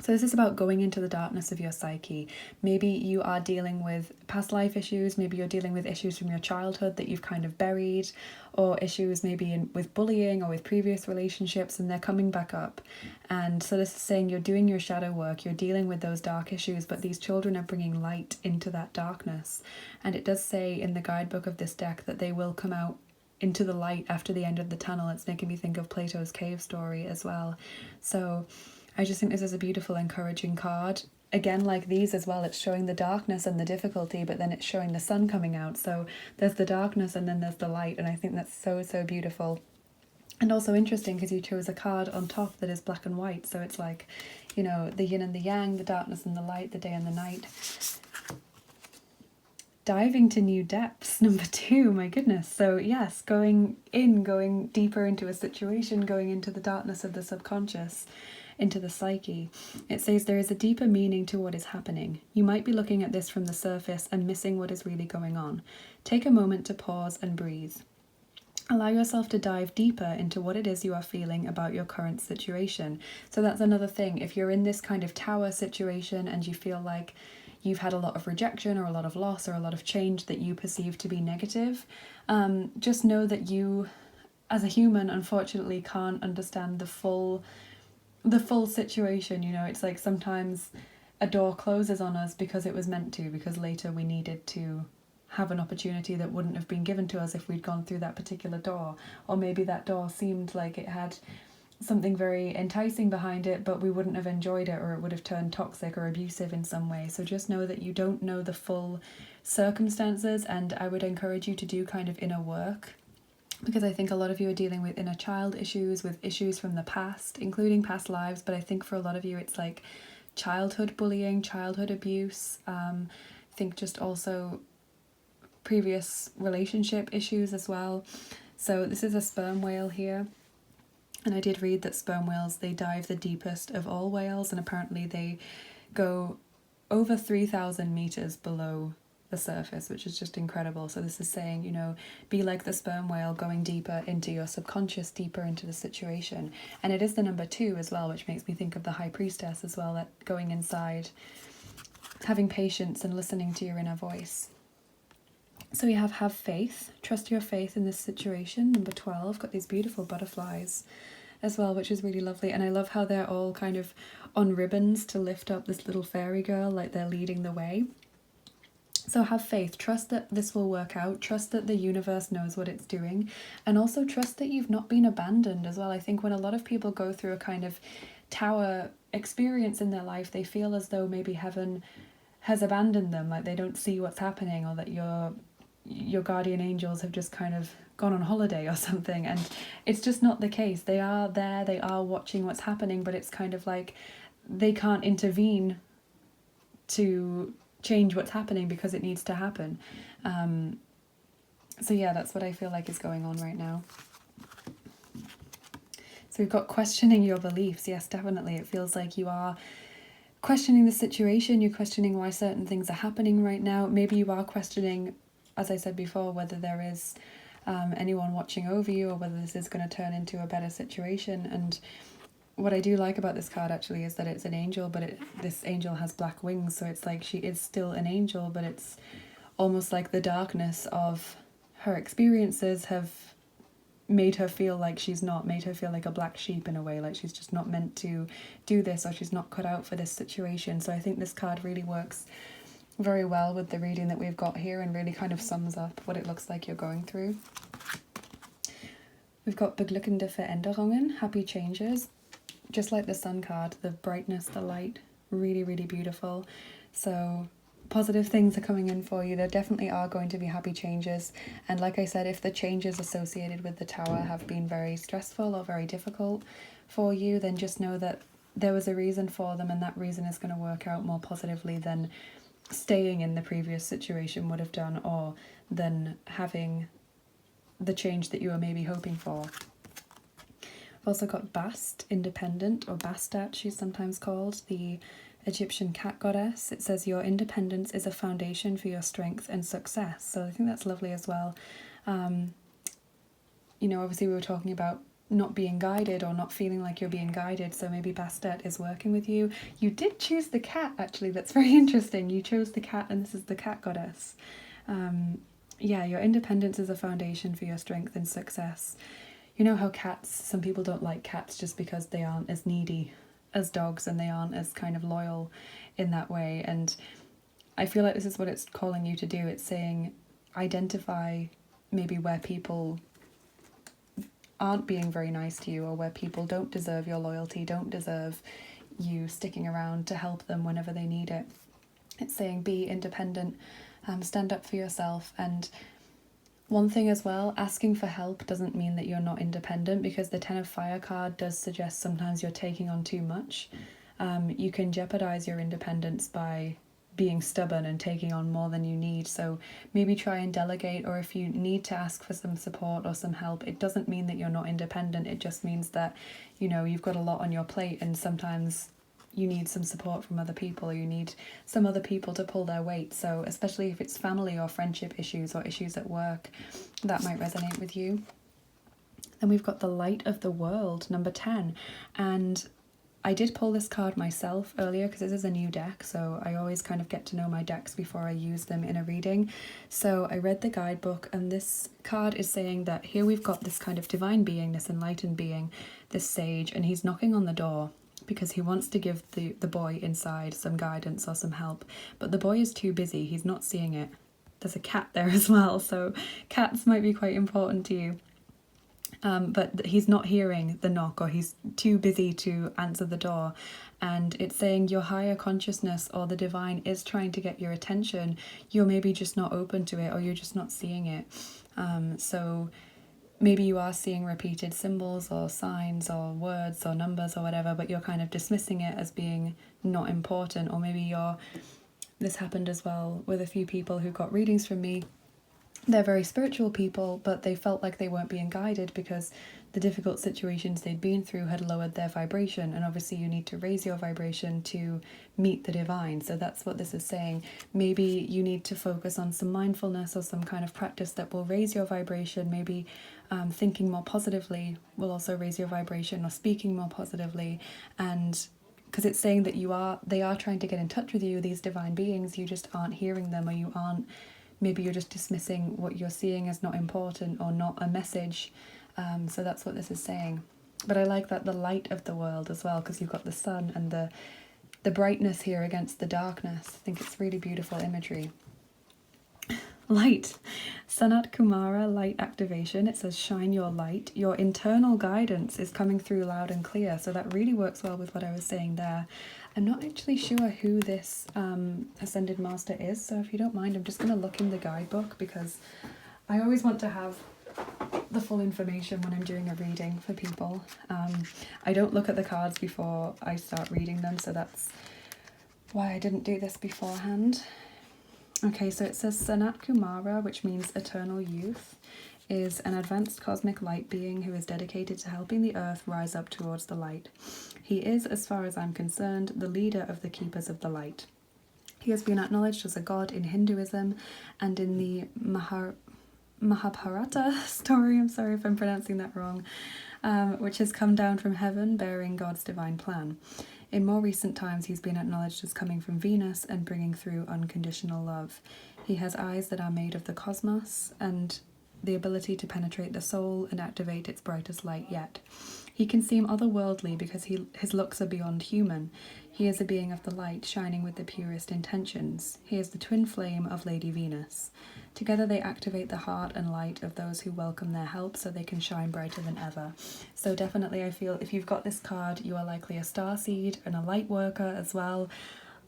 So this is about going into the darkness of your psyche. Maybe you are dealing with past life issues, maybe you're dealing with issues from your childhood that you've kind of buried, or issues maybe with bullying or with previous relationships, and they're coming back up. And so this is saying you're doing your shadow work, you're dealing with those dark issues, but these children are bringing light into that darkness. And it does say in the guidebook of this deck that they will come out into the light after the end of the tunnel. It's making me think of Plato's cave story as well. So I just think this is a beautiful, encouraging card. Again, like these as well, it's showing the darkness and the difficulty, but then it's showing the sun coming out. So there's the darkness and then there's the light, and I think that's so, so beautiful. And also interesting because you chose a card on top that is black and white. So it's like, you know, the yin and the yang, the darkness and the light, the day and the night. diving to new depths, number 2, my goodness. So yes, going deeper into a situation, going into the darkness of the subconscious, into the psyche. It says there is a deeper meaning to what is happening. You might be looking at this from the surface and missing what is really going on. Take a moment to pause and breathe. Allow yourself to dive deeper into what it is you are feeling about your current situation. So that's another thing. If you're in this kind of tower situation and you feel like you've had a lot of rejection or a lot of loss or a lot of change that you perceive to be negative, just know that you, as a human, unfortunately can't understand the full situation. You know, it's like sometimes a door closes on us because it was meant to, because later we needed to have an opportunity that wouldn't have been given to us if we'd gone through that particular door. Or maybe that door seemed like it had something very enticing behind it, but we wouldn't have enjoyed it, or it would have turned toxic or abusive in some way. So just know that you don't know the full circumstances, and I would encourage you to do kind of inner work, because I think a lot of you are dealing with inner child issues, with issues from the past, including past lives, but I think for a lot of you it's like childhood bullying, childhood abuse, I think just also previous relationship issues as well. So this is a sperm whale here. And I did read that sperm whales, they dive the deepest of all whales, and apparently they go over 3,000 meters below the surface, which is just incredible. So this is saying, you know, be like the sperm whale, going deeper into your subconscious, deeper into the situation. And it is the number 2 as well, which makes me think of the high priestess as well, that going inside, having patience and listening to your inner voice. So we have faith, trust your faith in this situation. Number 12, got these beautiful butterflies as well, which is really lovely. And I love how they're all kind of on ribbons to lift up this little fairy girl, like they're leading the way. So have faith, trust that this will work out, trust that the universe knows what it's doing, and also trust that you've not been abandoned as well. I think when a lot of people go through a kind of tower experience in their life, they feel as though maybe heaven has abandoned them, like they don't see what's happening, or that your guardian angels have just kind of gone on holiday or something. And it's just not the case. They are there, they are watching what's happening, but it's kind of like they can't intervene to change what's happening because it needs to happen. So yeah, that's what I feel like is going on right now. So we've got questioning your beliefs. Yes, definitely. It feels like you are questioning the situation, you're questioning why certain things are happening right now. Maybe you are questioning, as I said before, whether there is anyone watching over you, or whether this is going to turn into a better situation. And what I do like about this card actually is that it's an angel, but this angel has black wings, so it's like she is still an angel, but it's almost like the darkness of her experiences have made her feel like she's not, made her feel like a black sheep in a way, like she's just not meant to do this, or she's not cut out for this situation. So I think this card really works very well with the reading that we've got here, and really kind of sums up what it looks like you're going through. We've got beglückende Veränderungen, happy changes, just like the sun card, the brightness, the light, really, really beautiful. So positive things are coming in for you. There definitely are going to be happy changes. And like I said, if the changes associated with the tower have been very stressful or very difficult for you, then just know that there was a reason for them, and that reason is going to work out more positively than staying in the previous situation would have done, or than having the change that you were maybe hoping for. We've also got Bast, independent, or Bastet, she's sometimes called, the Egyptian cat goddess. It says your independence is a foundation for your strength and success. So I think that's lovely as well. You know, obviously we were talking about not being guided, or not feeling like you're being guided, so maybe Bastet is working with you. You did choose the cat, actually. That's very interesting. You chose the cat, and this is the cat goddess. Yeah, your independence is a foundation for your strength and success. You know how cats, some people don't like cats just because they aren't as needy as dogs, and they aren't as kind of loyal in that way. And I feel like this is what it's calling you to do. It's saying identify maybe where people aren't being very nice to you, or where people don't deserve your loyalty, don't deserve you sticking around to help them whenever they need it. It's saying be independent, stand up for yourself. And one thing as well, asking for help doesn't mean that you're not independent, because the Ten of Fire card does suggest sometimes you're taking on too much. You can jeopardize your independence by being stubborn and taking on more than you need. So maybe try and delegate, or if you need to ask for some support or some help, it doesn't mean that you're not independent. It just means that, you know, you've got a lot on your plate, and sometimes you need some support from other people, or you need some other people to pull their weight. So especially if it's family or friendship issues or issues at work, that might resonate with you. Then we've got the Light of the World, number 10. And I did pull this card myself earlier because this is a new deck, so I always kind of get to know my decks before I use them in a reading. So I read the guidebook, and this card is saying that here we've got this kind of divine being, this enlightened being, this sage, and he's knocking on the door because he wants to give the boy inside some guidance or some help. But the boy is too busy, he's not seeing it. There's a cat there as well, so cats might be quite important to you. But he's not hearing the knock, or he's too busy to answer the door. And it's saying your higher consciousness or the divine is trying to get your attention. You're maybe just not open to it, or you're just not seeing it. So maybe you are seeing repeated symbols or signs or words or numbers or whatever, but you're kind of dismissing it as being not important. Or maybe this happened as well with a few people who got readings from me. They're very spiritual people, but they felt like they weren't being guided because the difficult situations they'd been through had lowered their vibration. And obviously you need to raise your vibration to meet the divine. So that's what this is saying. Maybe you need to focus on some mindfulness or some kind of practice that will raise your vibration. Maybe thinking more positively will also raise your vibration, or speaking more positively. And because it's saying that they are trying to get in touch with you, these divine beings, you just aren't hearing them, or maybe you're just dismissing what you're seeing as not important or not a message. So that's what this is saying. But I like that the light of the world as well, because you've got the sun and the brightness here against the darkness. I think it's really beautiful imagery. Light. Sanat Kumara, light activation. It says shine your light. Your internal guidance is coming through loud and clear. So that really works well with what I was saying there. I'm not actually sure who this Ascended Master is, so if you don't mind, I'm just going to look in the guidebook, because I always want to have the full information when I'm doing a reading for people. I don't look at the cards before I start reading them, so that's why I didn't do this beforehand. Okay, so it says Sanat Kumara, which means eternal youth, is an advanced cosmic light being who is dedicated to helping the earth rise up towards the light. He is, as far as I'm concerned, the leader of the Keepers of the Light. He has been acknowledged as a god in Hinduism and in the Mahabharata story, I'm sorry if I'm pronouncing that wrong, which has come down from heaven bearing God's divine plan. In more recent times, he's been acknowledged as coming from Venus and bringing through unconditional love. He has eyes that are made of the cosmos and the ability to penetrate the soul and activate its brightest light yet. He can seem otherworldly because his looks are beyond human. He is a being of the light, shining with the purest intentions. He is the twin flame of Lady Venus. Together they activate the heart and light of those who welcome their help so they can shine brighter than ever. So definitely I feel if you've got this card, you are likely a starseed and a light worker as well.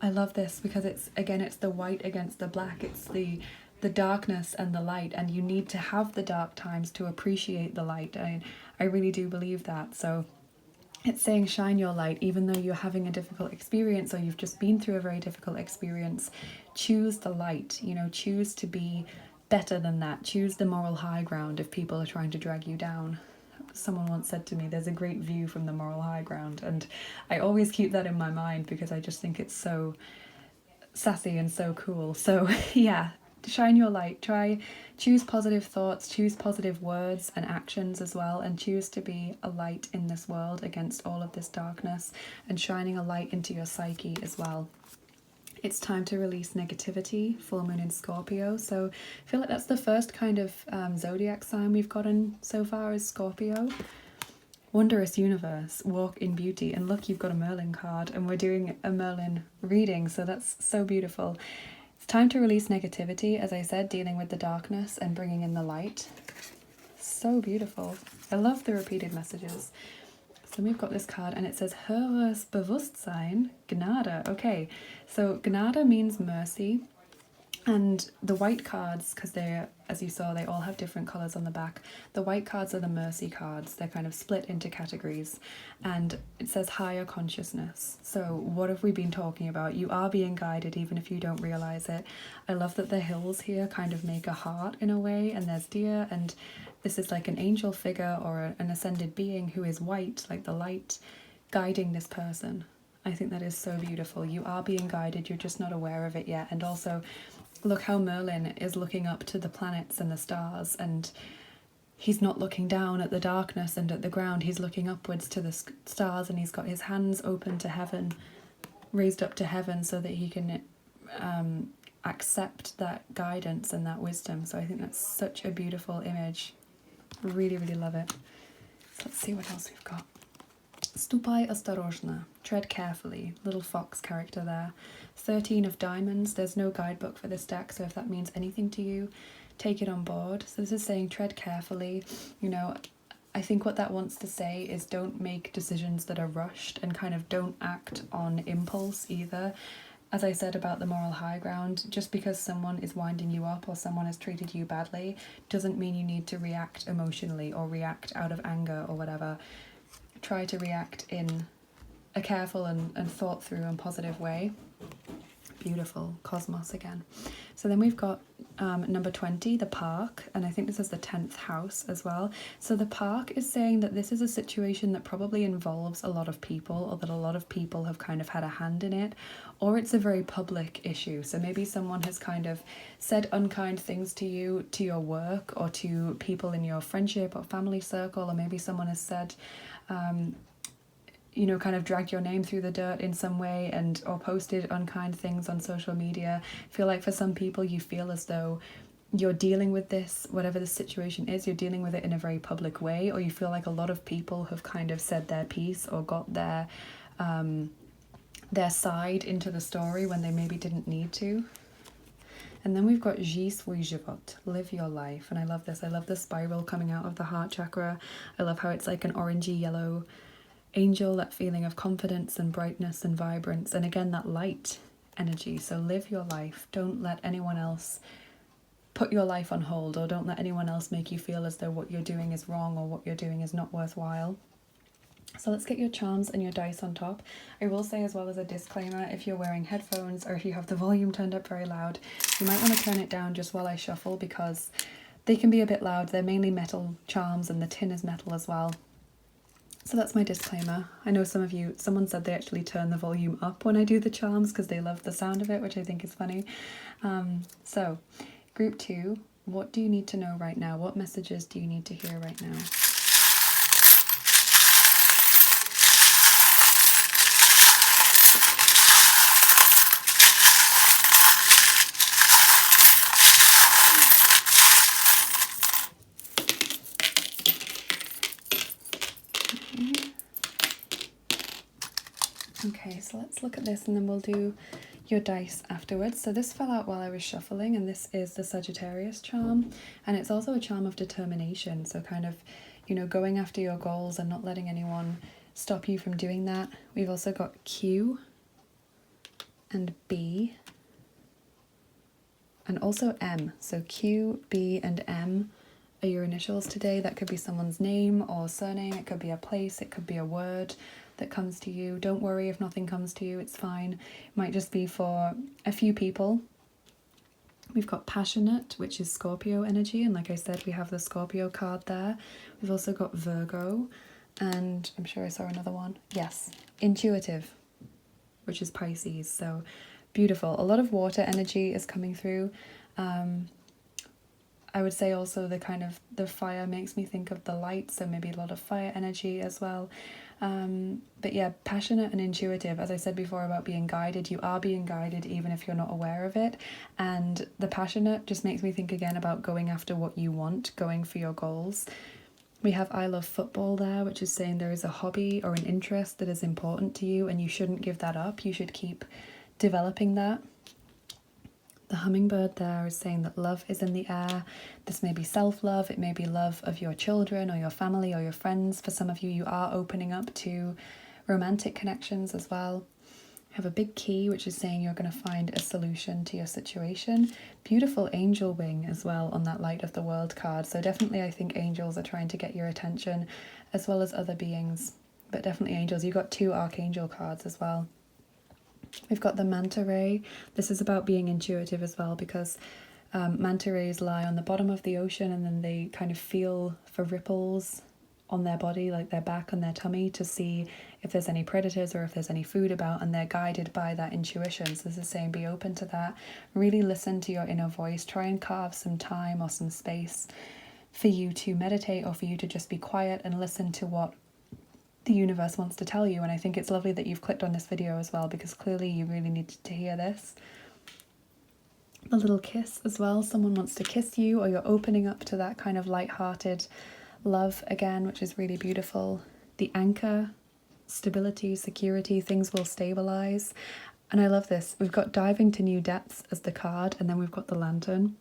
I love this because it's the white against the black. It's the darkness and the light, and you need to have the dark times to appreciate the light. I really do believe that. So it's saying shine your light, even though you're having a difficult experience or you've just been through a very difficult experience. Choose the light, choose to be better than that. Choose the moral high ground if people are trying to drag you down. Someone once said to me, there's a great view from the moral high ground, and I always keep that in my mind because I just think it's so sassy and so cool. So yeah, shine your light. Choose positive thoughts, choose positive words and actions as well, and choose to be a light in this world against all of this darkness, and shining a light into your psyche as well. It's time to release negativity, full moon in Scorpio. So I feel like that's the first kind of zodiac sign we've gotten so far is Scorpio. Wondrous universe, walk in beauty. And look, you've got a Merlin card, and we're doing a Merlin reading, so that's so beautiful. It's time to release negativity, as I said, dealing with the darkness and bringing in the light. So beautiful. I love the repeated messages. So we've got this card and it says Höheres Bewusstsein, Gnade. Okay, so Gnade means mercy. And the white cards, because they're, as you saw, they all have different colours on the back. The white cards are the mercy cards. They're kind of split into categories. And it says higher consciousness. So what have we been talking about? You are being guided even if you don't realise it. I love that the hills here kind of make a heart in a way, and there's deer, and this is like an angel figure or an ascended being who is white, like the light, guiding this person. I think that is so beautiful. You are being guided, you're just not aware of it yet. And also, look how Merlin is looking up to the planets and the stars, and he's not looking down at the darkness and at the ground. He's looking upwards to the stars, and he's got his hands open to heaven, raised up to heaven, so that he can accept that guidance and that wisdom. So I think that's such a beautiful image. Really, really love it. So let's see what else we've got. Stupaj ostorожно, tread carefully, little fox character there. 13 of diamonds. There's no guidebook for this deck, so if that means anything to you, take it on board. So this is saying tread carefully. You know, I think what that wants to say is don't make decisions that are rushed, and kind of don't act on impulse either. As I said about the moral high ground, just because someone is winding you up or someone has treated you badly doesn't mean you need to react emotionally or react out of anger or whatever. Try to react in a careful and thought through and positive way. Beautiful. Cosmos again. So then we've got number 20, the park, and I think this is the 10th house as well. So the park is saying that this is a situation that probably involves a lot of people, or that a lot of people have kind of had a hand in it, or it's a very public issue. So maybe someone has kind of said unkind things to you, to your work, or to people in your friendship or family circle, or maybe someone has said you know, kind of dragged your name through the dirt in some way, and or posted unkind things on social media. I feel like for some people you feel as though you're dealing with this, whatever the situation is, you're dealing with it in a very public way, or you feel like a lot of people have kind of said their piece or got their side into the story when they maybe didn't need to. And then we've got Žij svůj život, live your life. And I love this. I love the spiral coming out of the heart chakra. I love how it's like an orangey yellow angel, that feeling of confidence and brightness and vibrance, and again that light energy. So live your life. Don't let anyone else put your life on hold, or don't let anyone else make you feel as though what you're doing is wrong or what you're doing is not worthwhile. So let's get your charms and your dice on top. I will say as well as a disclaimer, if you're wearing headphones or if you have the volume turned up very loud, you might want to turn it down just while I shuffle, because they can be a bit loud. They're mainly metal charms and the tin is metal as well. So that's my disclaimer. I know someone said they actually turn the volume up when I do the charms because they love the sound of it, which I think is funny. So, group 2, what do you need to know right now? What messages do you need to hear right now? Okay, so let's look at this and then we'll do your dice afterwards. So this fell out while I was shuffling, and this is the Sagittarius charm, and it's also a charm of determination. So kind of, you know, going after your goals and not letting anyone stop you from doing that. We've also got Q and B and also M. So Q, B and M are your initials today. That could be someone's name or surname. It could be a place. It could be a word that comes to you. Don't worry if nothing comes to you, it's fine. It might just be for a few people. We've got passionate, which is Scorpio energy, and like I said, we have the Scorpio card there. We've also got Virgo, and I'm sure I saw another one. Yes, intuitive, which is Pisces. So beautiful. A lot of water energy is coming through. I would say also the fire makes me think of the light, so maybe a lot of fire energy as well. But yeah, passionate and intuitive. As I said before about being guided, you are being guided even if you're not aware of it. And the passionate just makes me think again about going after what you want, going for your goals. We have I love football there, which is saying there is a hobby or an interest that is important to you and you shouldn't give that up. You should keep developing that. The hummingbird there is saying that love is in the air. This may be self-love, it may be love of your children or your family or your friends. For some of you, you are opening up to romantic connections as well. We have a big key, which is saying you're going to find a solution to your situation. Beautiful angel wing as well on that light of the world card. So definitely I think angels are trying to get your attention, as well as other beings, but definitely angels. You've got 2 archangel cards as well. We've got the manta ray. This is about being intuitive as well, because manta rays lie on the bottom of the ocean, and then they kind of feel for ripples on their body, like their back and their tummy, to see if there's any predators or if there's any food about, and they're guided by that intuition. So this is saying be open to that. Really listen to your inner voice. Try and carve some time or some space for you to meditate, or for you to just be quiet and listen to what the universe wants to tell you. And I think it's lovely that you've clicked on this video as well, because clearly you really needed to hear this. The little kiss as well. Someone wants to kiss you, or you're opening up to that kind of light-hearted love again, which is really beautiful. The anchor, stability, security, things will stabilize. And I love this. We've got diving to new depths as the card, and then we've got the lantern.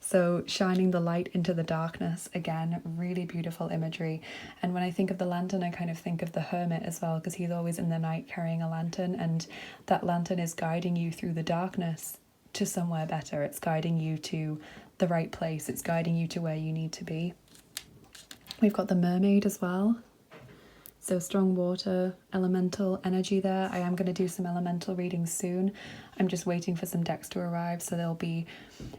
So shining the light into the darkness, again, really beautiful imagery. And when I think of the lantern, I kind of think of the hermit as well, because he's always in the night carrying a lantern, and that lantern is guiding you through the darkness to somewhere better. It's guiding you to the right place. It's guiding you to where you need to be. We've got the mermaid as well. So strong water, elemental energy there. I am going to do some elemental readings soon. I'm just waiting for some decks to arrive. So there'll be,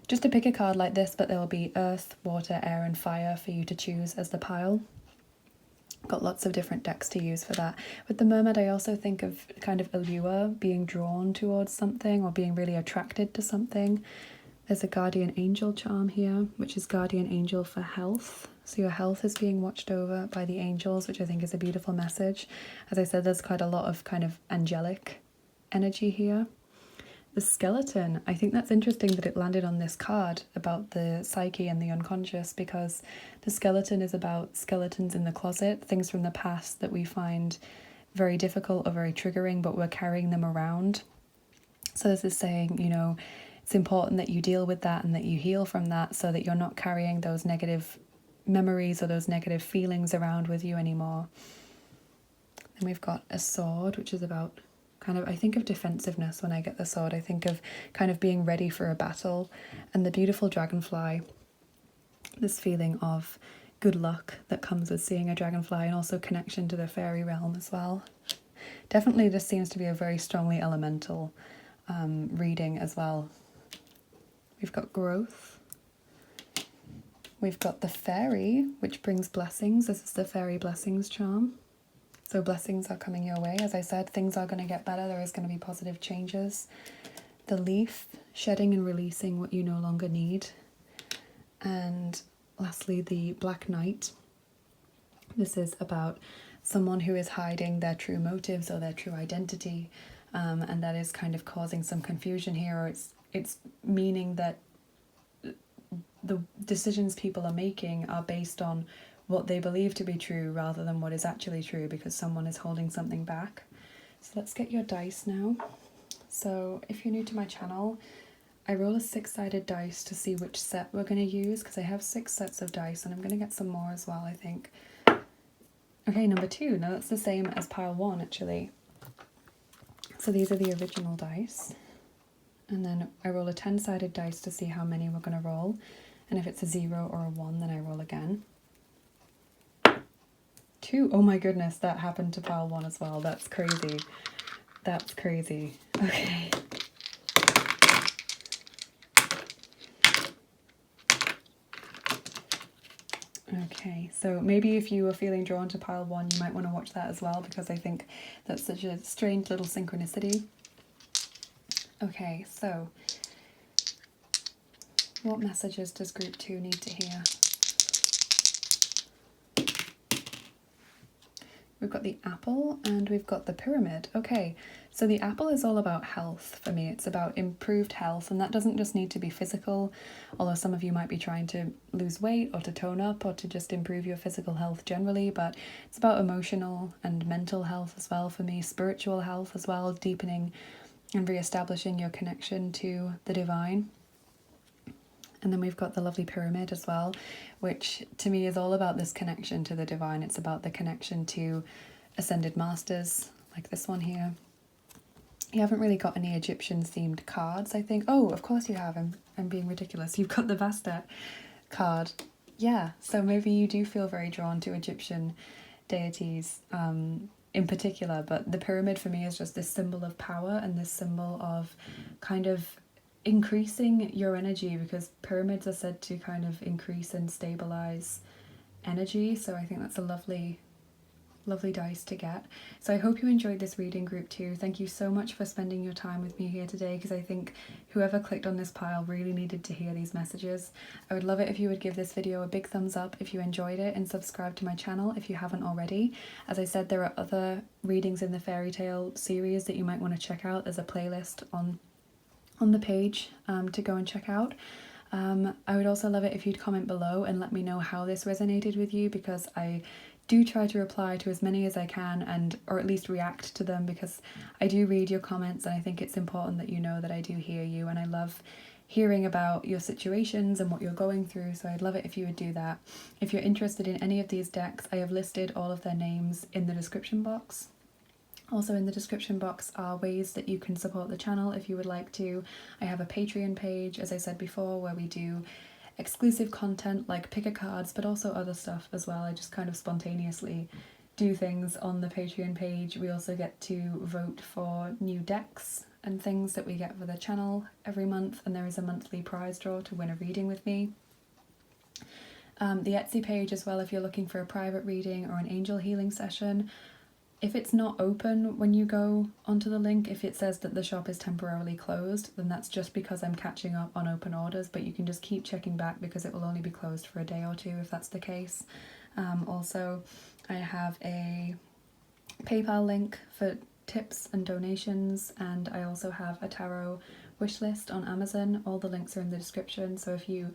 just to pick a card like this, but there'll be earth, water, air and fire for you to choose as the pile. Got lots of different decks to use for that. With the mermaid, I also think of kind of allure, being drawn towards something or being really attracted to something. There's a guardian angel charm here, which is guardian angel for health. So your health is being watched over by the angels, which I think is a beautiful message. As I said, there's quite a lot of kind of angelic energy here. The skeleton, I think that's interesting that it landed on this card about the psyche and the unconscious, because the skeleton is about skeletons in the closet, things from the past that we find very difficult or very triggering, but we're carrying them around. So this is saying, you know, it's important that you deal with that and that you heal from that, so that you're not carrying those negative memories or those negative feelings around with you anymore. And we've got a sword, which is about kind of, I think of defensiveness when I get the sword. I think of kind of being ready for a battle. And the beautiful dragonfly, this feeling of good luck that comes with seeing a dragonfly, and also connection to the fairy realm as well. Definitely this seems to be a very strongly elemental reading as well. We've got growth. We've got the fairy, which brings blessings. This is the fairy blessings charm. So blessings are coming your way. As I said, things are going to get better. There is going to be positive changes. The leaf, shedding and releasing what you no longer need. And lastly, the Black Knight. This is about someone who is hiding their true motives or their true identity. And that is kind of causing some confusion here. Or it's meaning that the decisions people are making are based on what they believe to be true rather than what is actually true, because someone is holding something back. So let's get your dice now. So if you're new to my channel, I roll a 6-sided dice to see which set we're going to use, because I have 6 sets of dice and I'm going to get some more as well, I think. Okay, number 2. Now that's the same as pile 1 actually. So these are the original dice. And then I roll a 10-sided dice to see how many we're going to roll. And if it's a 0 or a 1, then I roll again. 2. Oh my goodness, that happened to pile 1 as well. That's crazy. That's crazy. Okay. Okay, so maybe if you were feeling drawn to pile 1, you might want to watch that as well, because I think that's such a strange little synchronicity. Okay, so what messages does group 2 need to hear? We've got the apple and we've got the pyramid. Okay, so the apple is all about health for me. It's about improved health, and that doesn't just need to be physical, although some of you might be trying to lose weight or to tone up or to just improve your physical health generally, but it's about emotional and mental health as well for me, spiritual health as well, deepening and re-establishing your connection to the divine. And then we've got the lovely pyramid as well, which to me is all about this connection to the divine. It's about the connection to ascended masters, like this one here. You haven't really got any Egyptian themed cards, I think. Oh, of course you have. I'm being ridiculous. You've got the Bastet card. Yeah, so maybe you do feel very drawn to Egyptian deities in particular, but the pyramid for me is just this symbol of power and this symbol of kind of increasing your energy, because pyramids are said to kind of increase and stabilize energy. So I think that's a lovely dice to get. So I hope you enjoyed this reading, group 2. Thank you so much for spending your time with me here today, because I think whoever clicked on this pile really needed to hear these messages. I would love it if you would give this video a big thumbs up if you enjoyed it, and subscribe to my channel if you haven't already. As I said, there are other readings in the fairy tale series that you might want to check out. There's a playlist on the page to go and check out. I would also love it if you'd comment below and let me know how this resonated with you, because I do try to reply to as many as I can, and or at least react to them, because I do read your comments and I think it's important that you know that I do hear you, and I love hearing about your situations and what you're going through. So I'd love it if you would do that. If you're interested in any of these decks, I have listed all of their names in the description box. Also in the description box are ways that you can support the channel if you would like to. I have a Patreon page, as I said before, where we do exclusive content like picker cards, but also other stuff as well. I just kind of spontaneously do things on the Patreon page. We also get to vote for new decks and things that we get for the channel every month, and there is a monthly prize draw to win a reading with me. The Etsy page as well, if you're looking for a private reading or an angel healing session. If it's not open when you go onto the link, if it says that the shop is temporarily closed, then that's just because I'm catching up on open orders, but you can just keep checking back because it will only be closed for a day or two if that's the case. Also, I have a PayPal link for tips and donations, and I also have a tarot wish list on Amazon. All the links are in the description, so if you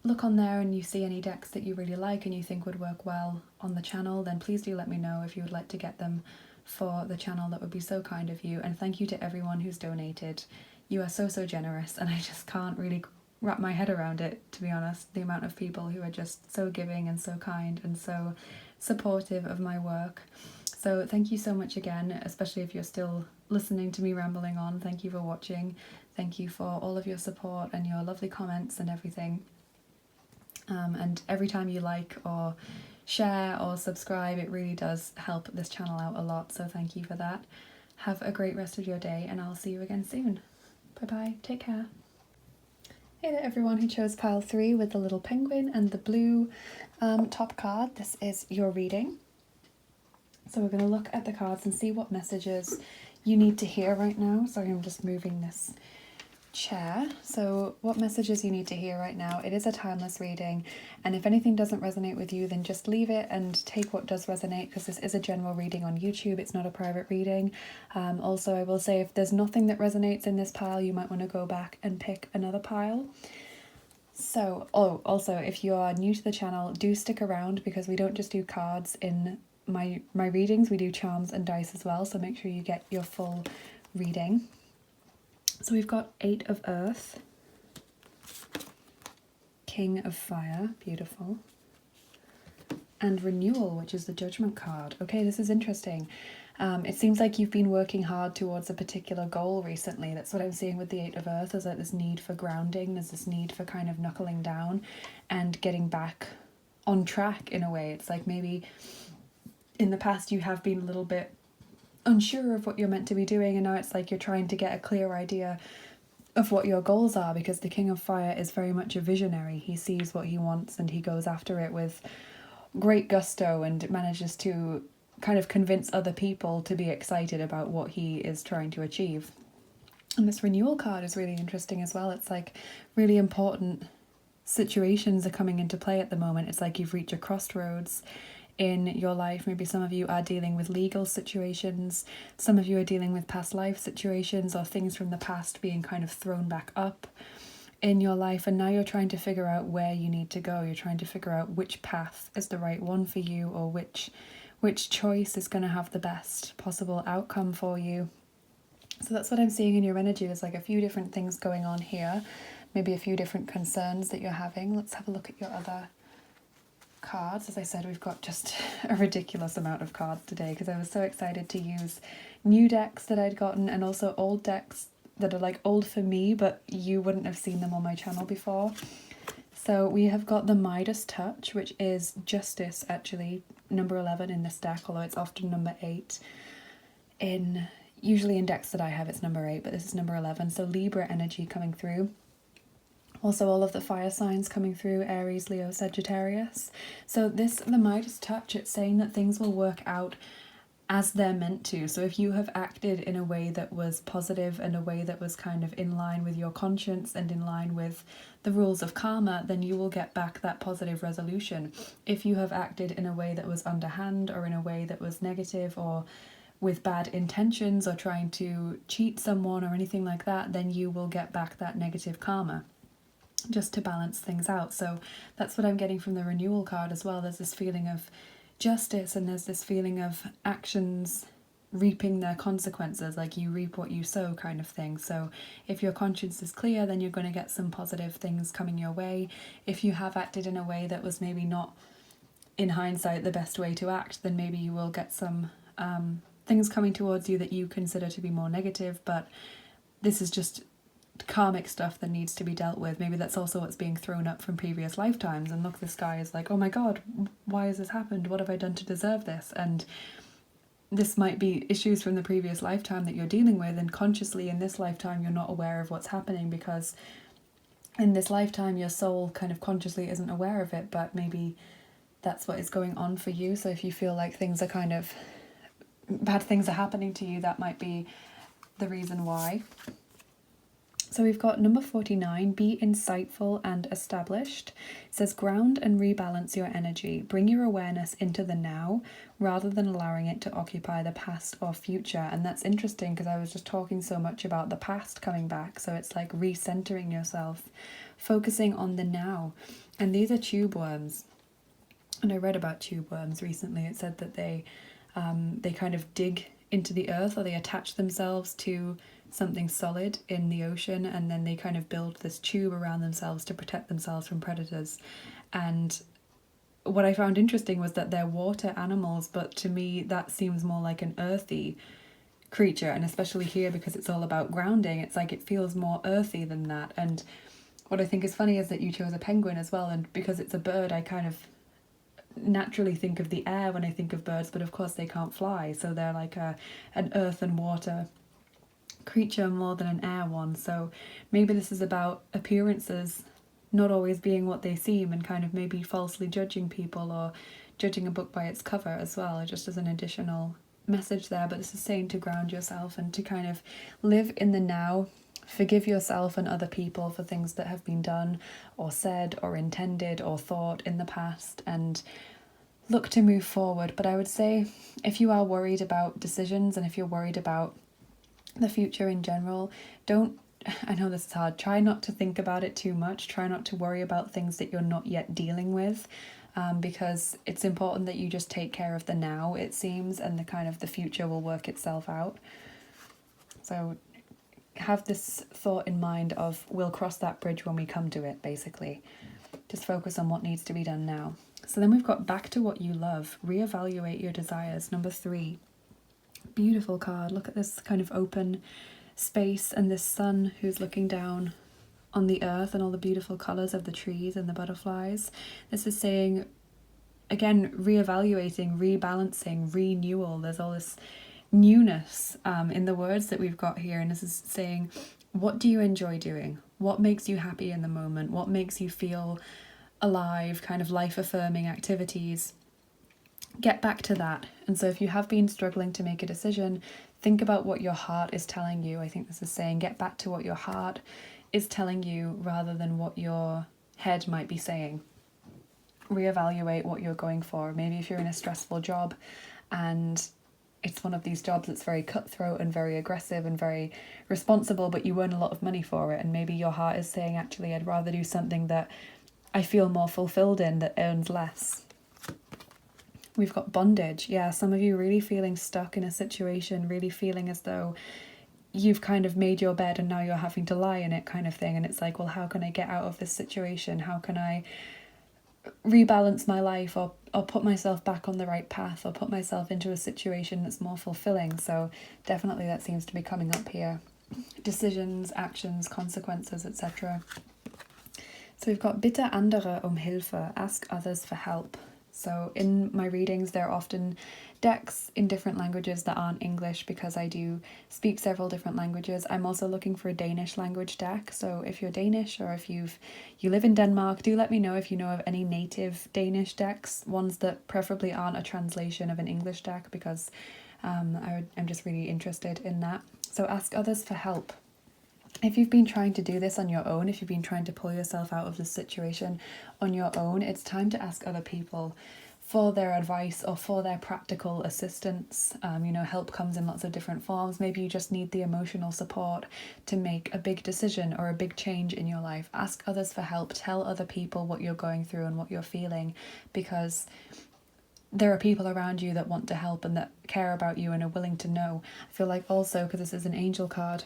look on there and you see any decks that you really like and you think would work well on the channel, then please do let me know if you would like to get them for the channel. That would be so kind of you. And thank you to everyone who's donated. You are so generous, and I just can't really wrap my head around it, to be honest, the amount of people who are just so giving and so kind and so supportive of my work. So thank you so much again, especially if you're still listening to me rambling on. Thank you for watching. Thank you for all of your support and your lovely comments and everything. And every time you like or share or subscribe, it really does help this channel out a lot, so thank you for that. Have a great rest of your day, and I'll see you again soon. Bye bye, take care. Hey there everyone who chose pile 3 with the little penguin and the blue top card. This is your reading. So we're going to look at the cards and see what messages you need to hear right now. Sorry, I'm just moving this chair. So what messages you need to hear right now. It is a timeless reading, and if anything doesn't resonate with you, then just leave it and take what does resonate, because this is a general reading on YouTube. It's not a private reading. Also, I will say if there's nothing that resonates in this pile, you might want to go back and pick another pile. So, also, if you are new to the channel, do stick around, because we don't just do cards in my readings, we do charms and dice as well, so make sure you get your full reading. So we've got 8 of Earth, King of Fire, beautiful, and Renewal, which is the Judgment card. Okay, this is interesting. It seems like you've been working hard towards a particular goal recently. That's what I'm seeing with the 8 of Earth, is like this need for grounding, there's this need for kind of knuckling down and getting back on track in a way. It's like maybe in the past you have been a little bit unsure of what you're meant to be doing, and now it's like you're trying to get a clear idea of what your goals are, because the King of Fire is very much a visionary. He sees what he wants and he goes after it with great gusto and manages to kind of convince other people to be excited about what he is trying to achieve. And this Renewal card is really interesting as well. It's like really important situations are coming into play at the moment. It's like you've reached a crossroads in your life. Maybe some of you are dealing with legal situations, some of you are dealing with past life situations or things from the past being kind of thrown back up in your life, and now you're trying to figure out where you need to go. You're trying to figure out which path is the right one for you, or which choice is going to have the best possible outcome for you. So that's what I'm seeing in your energy. There's like a few different things going on here, maybe a few different concerns that you're having. Let's have a look at your other cards. As I said, we've got just a ridiculous amount of cards today because I was so excited to use new decks that I'd gotten and also old decks that are like old for me, but you wouldn't have seen them on my channel before. So we have got the Midas Touch, which is Justice, actually, number 11 in this deck, although it's often number 8. Usually in decks that I have, it's number 8, but this is number 11. So Libra energy coming through. Also all of the fire signs coming through, Aries, Leo, Sagittarius. So the Midas Touch, it's saying that things will work out as they're meant to. So if you have acted in a way that was positive and a way that was kind of in line with your conscience and in line with the rules of karma, then you will get back that positive resolution. If you have acted in a way that was underhand or in a way that was negative or with bad intentions or trying to cheat someone or anything like that, then you will get back that negative karma, just to balance things out. So that's what I'm getting from the renewal card as well. There's this feeling of justice and there's this feeling of actions reaping their consequences, like you reap what you sow kind of thing. So if your conscience is clear, then you're going to get some positive things coming your way. If you have acted in a way that was maybe not, in hindsight, the best way to act, then maybe you will get some things coming towards you that you consider to be more negative, but this is just karmic stuff that needs to be dealt with. Maybe that's also what's being thrown up from previous lifetimes, and look, this guy is like, oh my god, why has this happened? What have I done to deserve this? And this might be issues from the previous lifetime that you're dealing with, and consciously in this lifetime you're not aware of what's happening, because in this lifetime your soul kind of consciously isn't aware of it, but maybe that's what is going on for you. So if you feel like things are kind of bad things are happening to you, that might be the reason why. So we've got number 49, be insightful and established. It says ground and rebalance your energy. Bring your awareness into the now rather than allowing it to occupy the past or future. And that's interesting because I was just talking so much about the past coming back. So it's like recentering yourself, focusing on the now. And these are tube worms. And I read about tube worms recently. It said that they kind of dig into the earth, or they attach themselves to something solid in the ocean, and then they kind of build this tube around themselves to protect themselves from predators. And what I found interesting was that they're water animals, but to me that seems more like an earthy creature, and especially here because it's all about grounding, it's like it feels more earthy than that. And what I think is funny is that you chose a penguin as well, and because it's a bird, I kind of naturally think of the air when I think of birds, but of course they can't fly, so they're like an earth and water creature more than an air one. So maybe this is about appearances not always being what they seem, and kind of maybe falsely judging people or judging a book by its cover as well, just as an additional message there. But this is saying to ground yourself and to kind of live in the now, forgive yourself and other people for things that have been done or said or intended or thought in the past, and look to move forward. But I would say if you are worried about decisions and if you're worried about the future in general, I know this is hard, try not to think about it too much, try not to worry about things that you're not yet dealing with, because it's important that you just take care of the now, it seems, and the future will work itself out. So have this thought in mind of, we'll cross that bridge when we come to it, basically. Just focus on what needs to be done now. So then we've got back to what you love, reevaluate your desires, number 3. Beautiful card. Look at this kind of open space and this sun who's looking down on the earth and all the beautiful colours of the trees and the butterflies. This is saying, again, reevaluating, rebalancing, renewal. There's all this newness in the words that we've got here, and this is saying, what do you enjoy doing? What makes you happy in the moment? What makes you feel alive, kind of life-affirming activities? Get back to that. And so if you have been struggling to make a decision, think about what your heart is telling you. I think this is saying get back to what your heart is telling you rather than what your head might be saying. Reevaluate what you're going for. Maybe if you're in a stressful job and it's one of these jobs that's very cutthroat and very aggressive and very responsible, but you earn a lot of money for it, and maybe your heart is saying, actually, I'd rather do something that I feel more fulfilled in, that earns less. We've got bondage. Yeah, some of you really feeling stuck in a situation, really feeling as though you've kind of made your bed and now you're having to lie in it, kind of thing. And it's like, well, how can I get out of this situation? How can I rebalance my life, or put myself back on the right path, or put myself into a situation that's more fulfilling. So definitely that seems to be coming up here. Decisions, actions, consequences, etc. So we've got bitte andere um Hilfe, ask others for help. So in my readings, there are often decks in different languages that aren't English because I do speak several different languages. I'm also looking for a Danish language deck. So if you're Danish, or if you live in Denmark, do let me know if you know of any native Danish decks, ones that preferably aren't a translation of an English deck, because I'm just really interested in that. So ask others for help. If you've been trying to do this on your own, if you've been trying to pull yourself out of this situation on your own, it's time to ask other people for their advice or for their practical assistance. Help comes in lots of different forms. Maybe you just need the emotional support to make a big decision or a big change in your life. Ask others for help. Tell other people what you're going through and what you're feeling, because there are people around you that want to help and that care about you and are willing to know. I feel like also, because this is an angel card,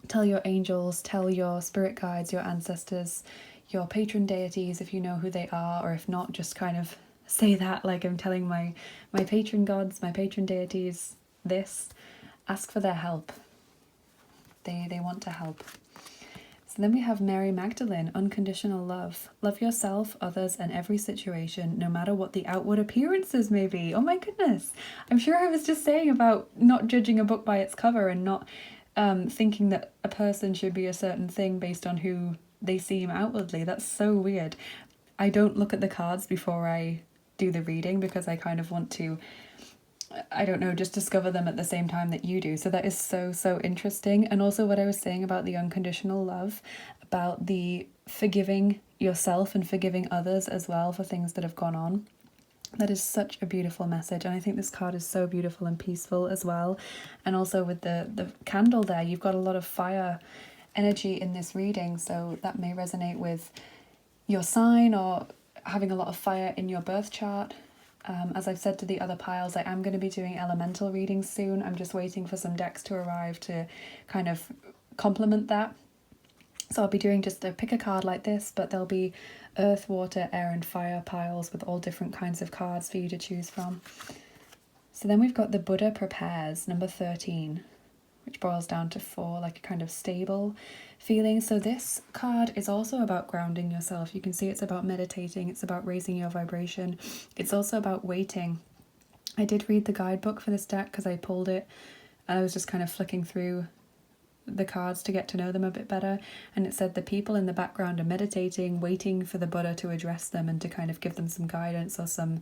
tell your angels, tell your spirit guides, your ancestors, your patron deities, if you know who they are, or if not, just kind of say that like I'm telling my patron gods, my patron deities this. Ask for their help. They want to help. So then we have Mary Magdalene, unconditional love. Love yourself, others, and every situation, no matter what the outward appearances may be. Oh my goodness. I'm sure I was just saying about not judging a book by its cover and not thinking that a person should be a certain thing based on who they seem outwardly. That's so weird. I don't look at the cards before I do the reading because I kind of want to, I don't know, just discover them at the same time that you do. So that is so interesting. And also what I was saying about the unconditional love, about the forgiving yourself and forgiving others as well for things that have gone on. That is such a beautiful message, and I think this card is so beautiful and peaceful as well. And also with the candle there, you've got a lot of fire energy in this reading, so that may resonate with your sign or having a lot of fire in your birth chart. As I've said to the other piles, I am going to be doing elemental readings soon. I'm just waiting for some decks to arrive to kind of complement that. So I'll be doing just a pick a card like this, but there'll be earth, water, air and fire piles with all different kinds of cards for you to choose from. So then we've got the Buddha Prepares, number 13, which boils down to 4, like a kind of stable feeling. So this card is also about grounding yourself. You can see it's about meditating, it's about raising your vibration. It's also about waiting. I did read the guidebook for this deck because I pulled it and I was just kind of flicking through the cards to get to know them a bit better, and it said the people in the background are meditating, waiting for the Buddha to address them and to kind of give them some guidance or some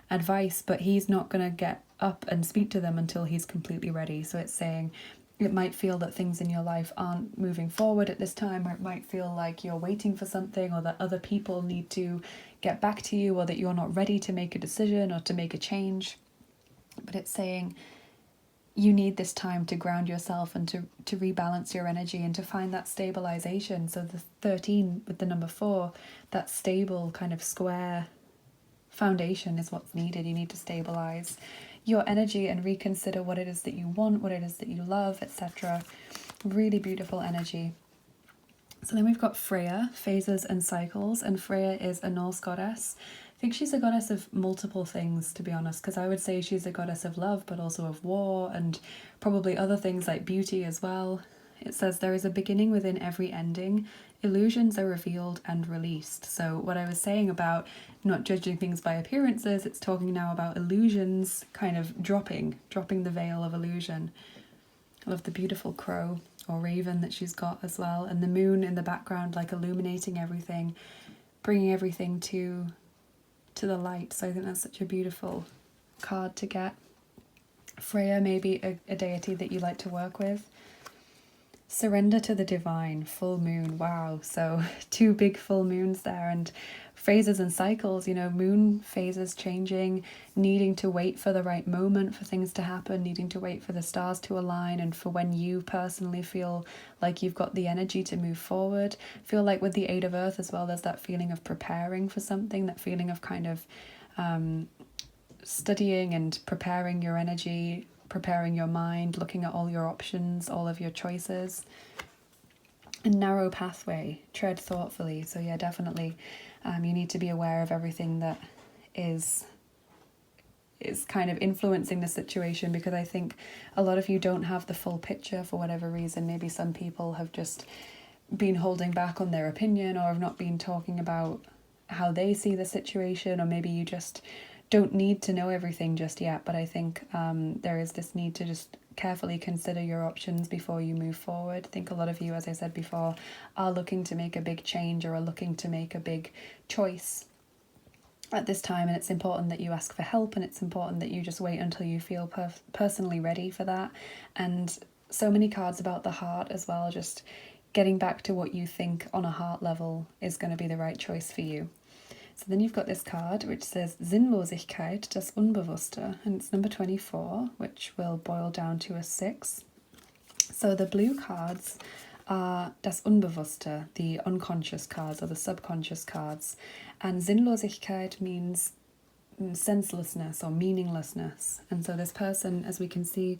advice, but he's not going to get up and speak to them until he's completely ready. So it's saying it might feel that things in your life aren't moving forward at this time, or it might feel like you're waiting for something, or that other people need to get back to you, or that you're not ready to make a decision or to make a change. But it's saying you need this time to ground yourself and to rebalance your energy and to find that stabilization. So the 13 with the number 4, that stable kind of square foundation is what's needed. You need to stabilize your energy and reconsider what it is that you want, what it is that you love, etc. Really beautiful energy. So then we've got Freya, phases and cycles, and Freya is a Norse goddess. I think she's a goddess of multiple things, to be honest, because I would say she's a goddess of love, but also of war, and probably other things like beauty as well. It says there is a beginning within every ending. Illusions are revealed and released. So what I was saying about not judging things by appearances, it's talking now about illusions kind of dropping the veil of illusion. I love the beautiful crow or raven that she's got as well, and the moon in the background like illuminating everything, bringing everything to the light. So I think that's such a beautiful card to get. Freya may be a deity that you like to work with. Surrender to the divine, full moon. Wow, so 2 big full moons there, and phases and cycles, moon phases changing, needing to wait for the right moment for things to happen, needing to wait for the stars to align, and for when you personally feel like you've got the energy to move forward. Feel like with the 8 of Earth as well, there's that feeling of preparing for something, that feeling of kind of studying and preparing your energy, preparing your mind, looking at all your options, all of your choices. A narrow pathway, tread thoughtfully. So yeah, definitely You need to be aware of everything that is kind of influencing the situation, because I think a lot of you don't have the full picture for whatever reason. Maybe some people have just been holding back on their opinion, or have not been talking about how they see the situation, or maybe you just don't need to know everything just yet. But I think there is this need to just carefully consider your options before you move forward. I think a lot of you, as I said before, are looking to make a big change or are looking to make a big choice at this time, and it's important that you ask for help, and it's important that you just wait until you feel personally ready for that. And so many cards about the heart as well, just getting back to what you think on a heart level is going to be the right choice for you. So then you've got this card which says Sinnlosigkeit, das Unbewusste, and it's number 24, which will boil down to a 6. So the blue cards are das Unbewusste, the unconscious cards or the subconscious cards. And Sinnlosigkeit means senselessness or meaninglessness. And so this person, as we can see,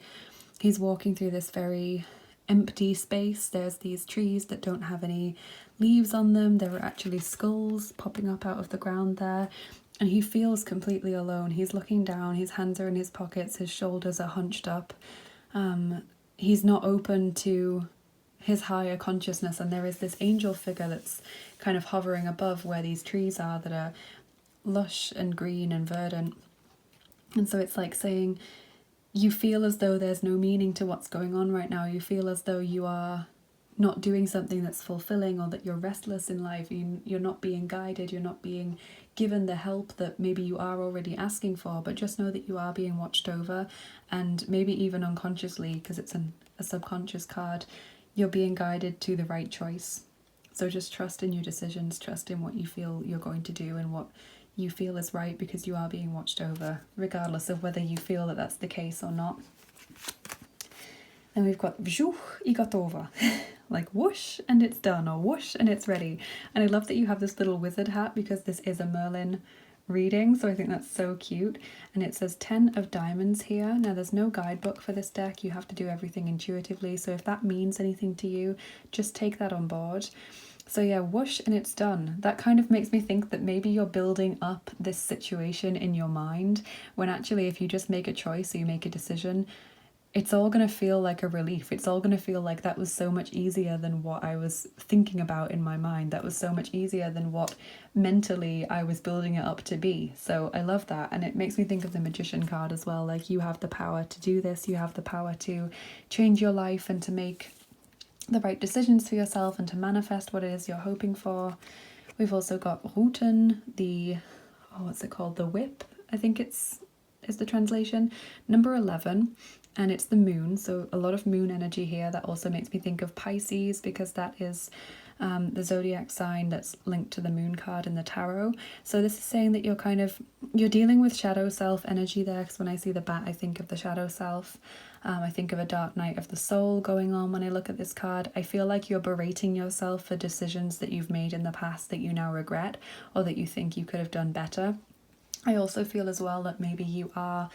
he's walking through this very empty space. There's these trees that don't have any leaves on them. There are actually skulls popping up out of the ground there. And he feels completely alone. He's looking down, his hands are in his pockets, his shoulders are hunched up. He's not open to his higher consciousness, and there is this angel figure that's kind of hovering above where these trees are that are lush and green and verdant. And so it's like saying, you feel as though there's no meaning to what's going on right now. You feel as though you are not doing something that's fulfilling, or that you're restless in life. You're not being guided, you're not being given the help that maybe you are already asking for. But just know that you are being watched over, and maybe even unconsciously, because it's a subconscious card, you're being guided to the right choice. So just trust in your decisions, trust in what you feel you're going to do and what you feel is right, because you are being watched over, regardless of whether you feel that that's the case or not. Then we've got wżuch I gotowa, like whoosh and it's done, or whoosh and it's ready. And I love that you have this little wizard hat, because this is a Merlin reading, so I think that's so cute. And it says 10 of diamonds here. Now there's no guidebook for this deck, you have to do everything intuitively, so if that means anything to you, just take that on board. So yeah, whoosh and it's done. That kind of makes me think that maybe you're building up this situation in your mind, when actually if you just make a choice or you make a decision, it's all going to feel like a relief. It's all going to feel like that was so much easier than what I was thinking about in my mind. That was so much easier than what mentally I was building it up to be. So I love that. And it makes me think of the Magician card as well. Like, you have the power to do this. You have the power to change your life and to make the right decisions for yourself and to manifest what it is you're hoping for. We've also got Routen, what's it called? The Whip, I think is the translation. Number 11. And it's the moon, so a lot of moon energy here. That also makes me think of Pisces, because that is the zodiac sign that's linked to the moon card in the tarot. So this is saying that you're dealing with shadow self energy there, because when I see the bat, I think of the shadow self. I think of a dark night of the soul going on when I look at this card. I feel like you're berating yourself for decisions that you've made in the past that you now regret, or that you think you could have done better. I also feel as well that maybe you are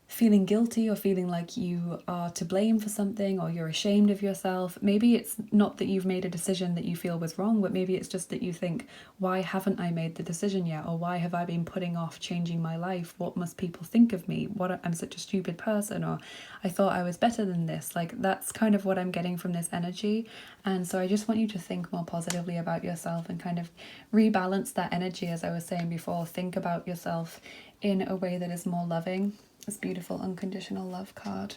feeling guilty, or feeling like you are to blame for something, or you're ashamed of yourself. Maybe it's not that you've made a decision that you feel was wrong, but maybe it's just that you think, why haven't I made the decision yet? Or why have I been putting off changing my life? What must people think of me? I'm such a stupid person, or I thought I was better than this. Like, that's kind of what I'm getting from this energy. And so I just want you to think more positively about yourself and kind of rebalance that energy. As I was saying before, think about yourself in a way that is more loving. This beautiful unconditional love card.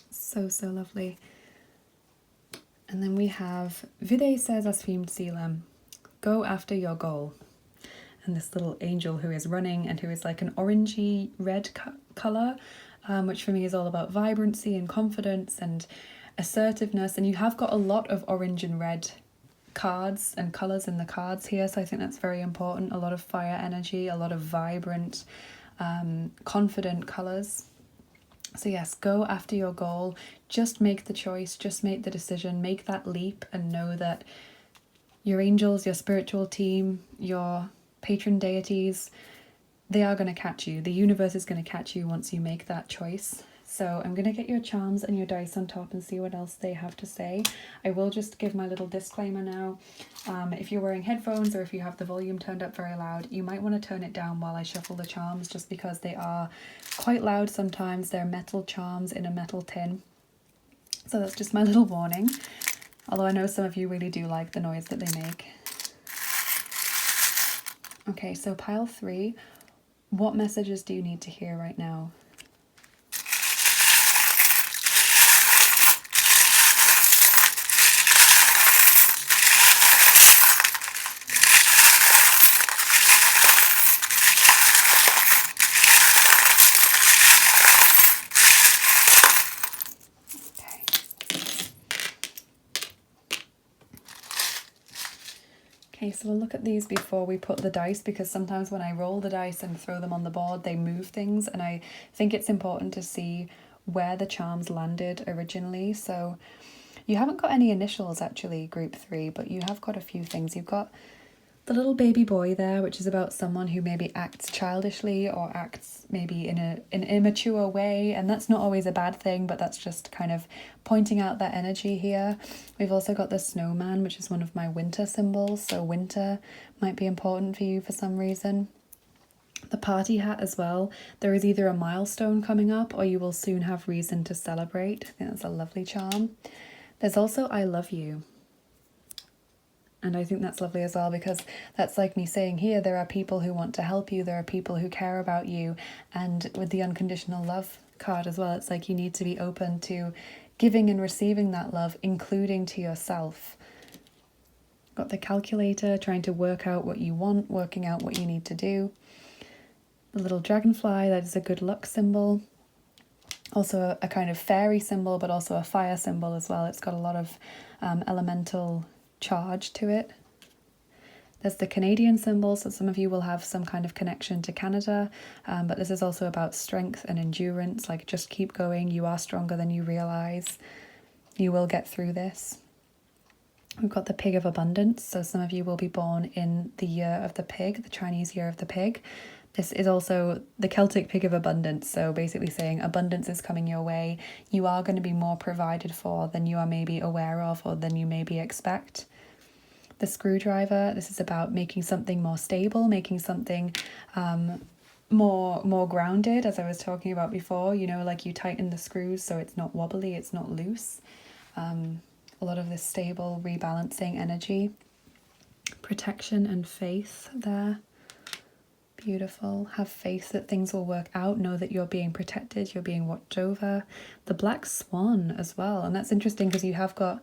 So lovely. And then we have Videj se za svým cílem. Go after your goal. And this little angel who is running and who is like an orangey red colour, which for me is all about vibrancy and confidence and assertiveness. And you have got a lot of orange and red cards and colours in the cards here, so I think that's very important. A lot of fire energy, a lot of vibrant, confident colours. So yes, go after your goal. Just make the choice, just make the decision, make that leap, and know that your angels, your spiritual team, your patron deities, they are going to catch you. The universe is going to catch you once you make that choice. So I'm going to get your charms and your dice on top and see what else they have to say. I will just give my little disclaimer now. If you're wearing headphones or if you have the volume turned up very loud, you might want to turn it down while I shuffle the charms, just because they are quite loud sometimes. They're metal charms in a metal tin. So that's just my little warning. Although I know some of you really do like the noise that they make. Okay, so pile 3. What messages do you need to hear right now? Okay, so we'll look at these before we put the dice, because sometimes when I roll the dice and throw them on the board, they move things, and I think it's important to see where the charms landed originally. So you haven't got any initials actually, group 3, but you have got a few things. You've got the little baby boy there, which is about someone who maybe acts childishly or acts maybe in an immature way, and that's not always a bad thing, but that's just kind of pointing out that energy here. We've also got the snowman, which is one of my winter symbols, so winter might be important for you for some reason. The party hat as well. There is either a milestone coming up or you will soon have reason to celebrate. I think that's a lovely charm. There's also I love you. And I think that's lovely as well, because that's like me saying here, there are people who want to help you, there are people who care about you. And with the unconditional love card as well, it's like you need to be open to giving and receiving that love, including to yourself. Got the calculator, trying to work out what you want, working out what you need to do. The little dragonfly, that is a good luck symbol. Also a kind of fairy symbol, but also a fire symbol as well. It's got a lot of elemental charge to it. There's the Canadian symbol, so some of you will have some kind of connection to Canada, but this is also about strength and endurance, like just keep going, you are stronger than you realize, you will get through this. We've got the pig of abundance, so some of you will be born in the year of the pig, the Chinese year of the pig. This is also the Celtic pig of abundance, so basically saying abundance is coming your way. You are going to be more provided for than you are maybe aware of or than you maybe expect. The screwdriver, this is about making something more stable, making something more grounded, as I was talking about before. You know, like you tighten the screws so it's not wobbly, it's not loose. A lot of this stable, rebalancing energy. Protection and faith there. Beautiful. Have faith that things will work out. Know that you're being protected, you're being watched over. The black swan as well. And that's interesting because you have got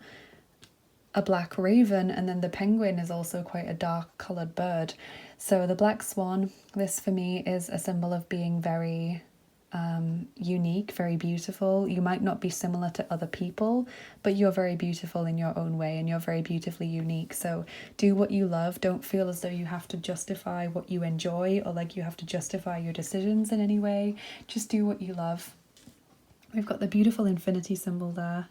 a black raven, and then the penguin is also quite a dark coloured bird. So the black swan, this for me is a symbol of being very unique, very beautiful. You might not be similar to other people, but you're very beautiful in your own way, and you're very beautifully unique. So do what you love. Don't feel as though you have to justify what you enjoy or like you have to justify your decisions in any way. Just do what you love. We've got the beautiful infinity symbol there,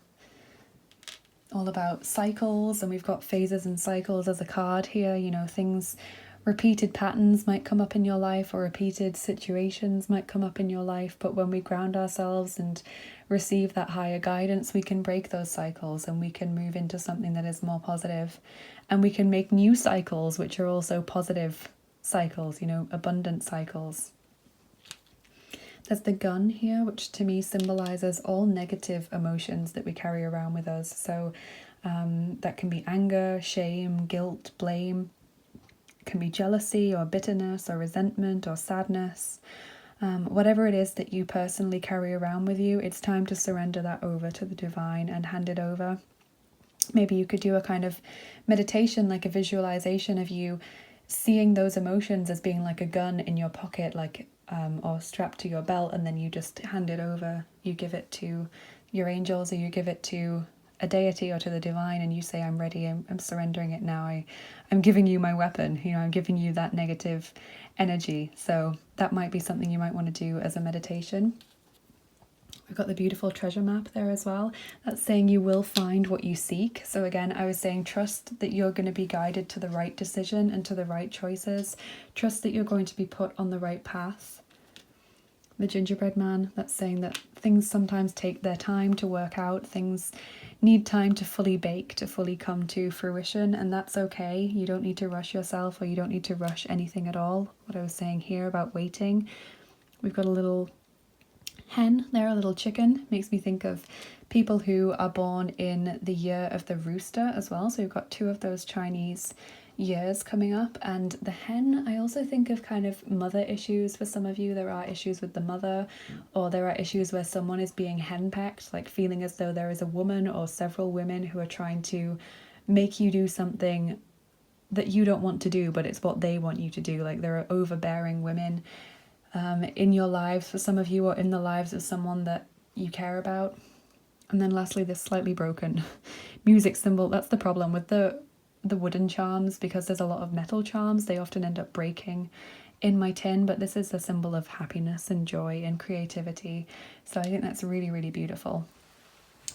all about cycles, and we've got phases and cycles as a card here. You know, things, repeated patterns might come up in your life, or repeated situations might come up in your life, but when we ground ourselves and receive that higher guidance, we can break those cycles and we can move into something that is more positive, and we can make new cycles which are also positive cycles, you know, abundant cycles. There's the gun here, which to me symbolizes all negative emotions that we carry around with us. So that can be anger, shame, guilt, blame. Can be jealousy or bitterness or resentment or sadness. Whatever it is that you personally carry around with you, it's time to surrender that over to the divine and hand it over. Maybe you could do a kind of meditation, like a visualization of you seeing those emotions as being like a gun in your pocket, like or strapped to your belt, and then you just hand it over. You give it to your angels, or you give it to a deity or to the divine, and you say, I'm ready, I'm surrendering it now, I'm giving you my weapon, you know, I'm giving you that negative energy. So that might be something you might want to do as a meditation. We've got the beautiful treasure map there as well. That's saying you will find what you seek. So again, I was saying trust that you're going to be guided to the right decision and to the right choices. Trust that you're going to be put on the right path. the gingerbread man. That's saying that things sometimes take their time to work out. Things need time to fully bake, to fully come to fruition, and that's okay. You don't need to rush yourself, or you don't need to rush anything at all. What I was saying here about waiting. We've got a little hen there, a little chicken. Makes me think of people who are born in the year of the rooster as well. So we've got two of those Chinese years coming up. And the hen, I also think of kind of mother issues for some of you. There are issues with the mother, or there are issues where someone is being henpecked, like feeling as though there is a woman or several women who are trying to make you do something that you don't want to do, but it's what they want you to do. Like there are overbearing women in your lives for some of you, or in the lives of someone that you care about. And then lastly, this slightly broken music symbol. That's the problem with the wooden charms, because there's a lot of metal charms. They often end up breaking in my tin, but this is a symbol of happiness and joy and creativity. So I think that's really, really beautiful.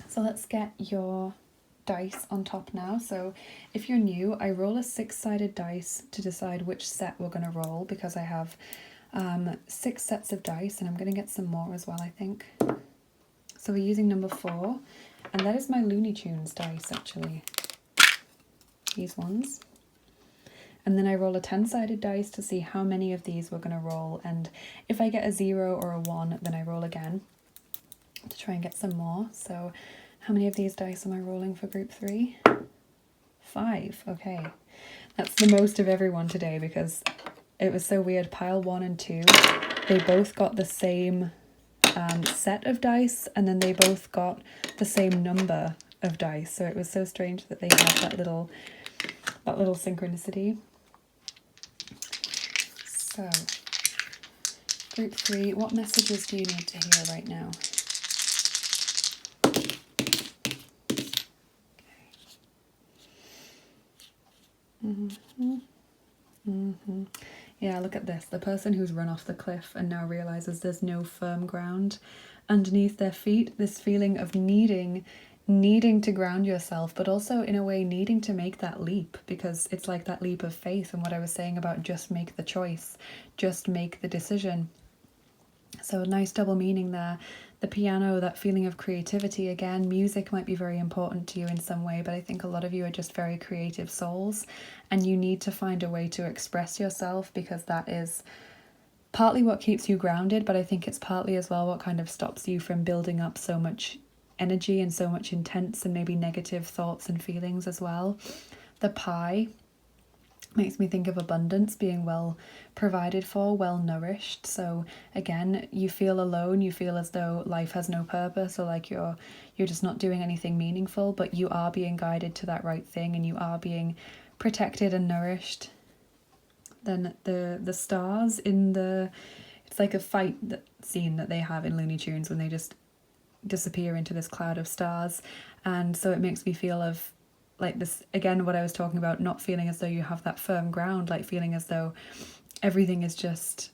So let's get your dice on top now. So if you're new, I roll a 6-sided dice to decide which set we're going to roll, because I have 6 sets of dice, and I'm going to get some more as well, I think. So we're using number 4, and that is my Looney Tunes dice, actually. These ones. And then I roll a 10-sided dice to see how many of these we're going to roll, and if I get a 0 or a 1, then I roll again to try and get some more. So how many of these dice am I rolling for group 3? 5. Okay. That's the most of everyone today, because it was so weird. Pile 1 and 2, they both got the same set of dice, and then they both got the same number of dice. So it was so strange that they had that little synchronicity. So, group 3, what messages do you need to hear right now? Yeah, look at this. The person who's run off the cliff and now realizes there's no firm ground underneath their feet. This feeling of needing to ground yourself, but also in a way needing to make that leap, because it's like that leap of faith, and what I was saying about just make the choice, just make the decision. So a nice double meaning there. The piano, that feeling of creativity again. Music might be very important to you in some way, but I think a lot of you are just very creative souls, and you need to find a way to express yourself, because that is partly what keeps you grounded, but I think it's partly as well what kind of stops you from building up so much energy and so much intense and maybe negative thoughts and feelings as well. The pie makes me think of abundance, being well provided for, well nourished. So again, you feel alone, you feel as though life has no purpose, or like you're just not doing anything meaningful, but you are being guided to that right thing, and you are being protected and nourished. Then the stars in it's like a fight scene that they have in Looney Tunes when they just disappear into this cloud of stars. And so it makes me feel of like this, again, what I was talking about, not feeling as though you have that firm ground, like feeling as though everything is just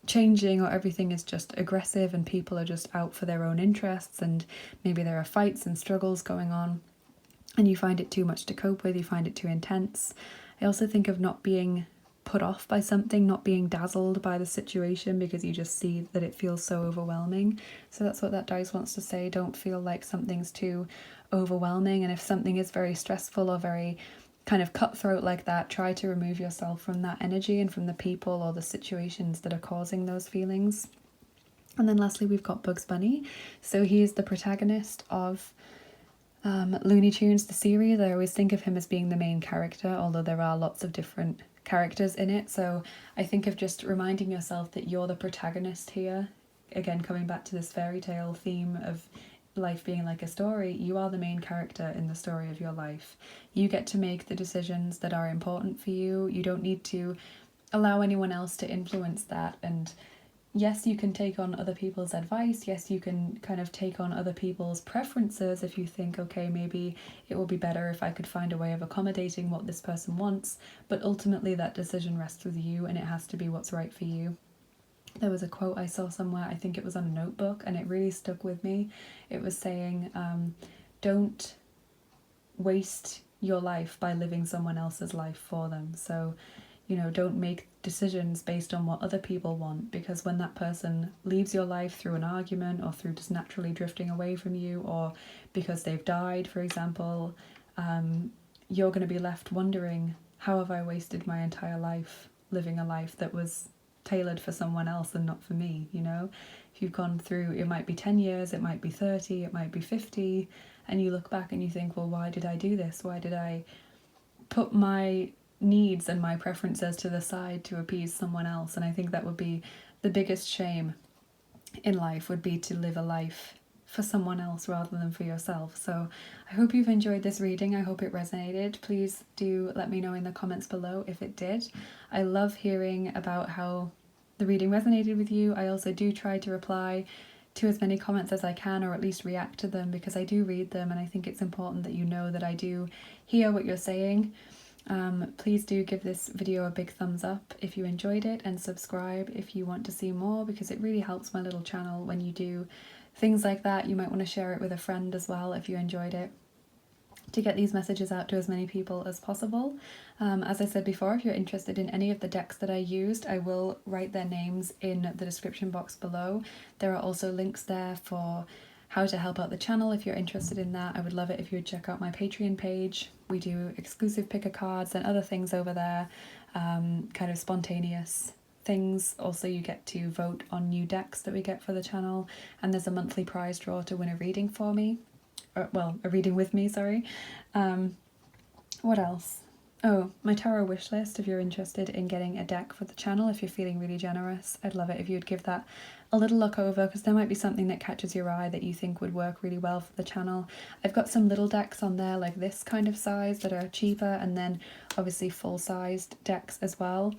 changing, or everything is just aggressive, and people are just out for their own interests, and maybe there are fights and struggles going on, and you find it too much to cope with, you find it too intense. I also think of not being put off by something, not being dazzled by the situation, because you just see that it feels so overwhelming. So that's what that dice wants to say. Don't feel like something's too overwhelming, and if something is very stressful or very kind of cutthroat like that, try to remove yourself from that energy and from the people or the situations that are causing those feelings. And then lastly, we've got Bugs Bunny. So he is the protagonist of Looney Tunes, the series. I always think of him as being the main character, although there are lots of different characters in it. So I think of just reminding yourself that you're the protagonist here. Again, coming back to this fairy tale theme of life being like a story, you are the main character in the story of your life. You get to make the decisions that are important for you. You don't need to allow anyone else to influence that. And yes, you can take on other people's advice. Yes, you can kind of take on other people's preferences if you think, okay, maybe it will be better if I could find a way of accommodating what this person wants. But ultimately that decision rests with you, and it has to be what's right for you. There was a quote I saw somewhere, I think it was on a notebook, and it really stuck with me. It was saying, don't waste your life by living someone else's life for them. So you know, don't make decisions based on what other people want, because when that person leaves your life through an argument or through just naturally drifting away from you, or because they've died, for example, you're going to be left wondering, how have I wasted my entire life living a life that was tailored for someone else and not for me, you know? If you've gone through, it might be 10 years, it might be 30, it might be 50, and you look back and you think, well, why did I do this? Why did I put my needs and my preferences to the side to appease someone else? And I think that would be the biggest shame in life, would be to live a life for someone else rather than for yourself. So I hope you've enjoyed this reading. I hope it resonated. Please do let me know in the comments below if it did. I love hearing about how the reading resonated with you. I also do try to reply to as many comments as I can, or at least react to them, because I do read them, and I think it's important that you know that I do hear what you're saying. Please do give this video a big thumbs up if you enjoyed it, and subscribe if you want to see more, because it really helps my little channel when you do things like that. You might want to share it with a friend as well if you enjoyed it, to get these messages out to as many people as possible. As I said before, if you're interested in any of the decks that I used, I will write their names in the description box below. There are also links there for how to help out the channel if you're interested in that. I would love it if you would check out my Patreon page. We do exclusive picker cards and other things over there, kind of spontaneous things. Also, you get to vote on new decks that we get for the channel, and there's a monthly prize draw to win a reading for me. Well, a reading with me, sorry. What else? Oh, my tarot wish list, if you're interested in getting a deck for the channel, if you're feeling really generous. I'd love it if you would give that a little look over, because there might be something that catches your eye that you think would work really well for the channel. I've got some little decks on there like this kind of size that are cheaper, and then obviously full-sized decks as well.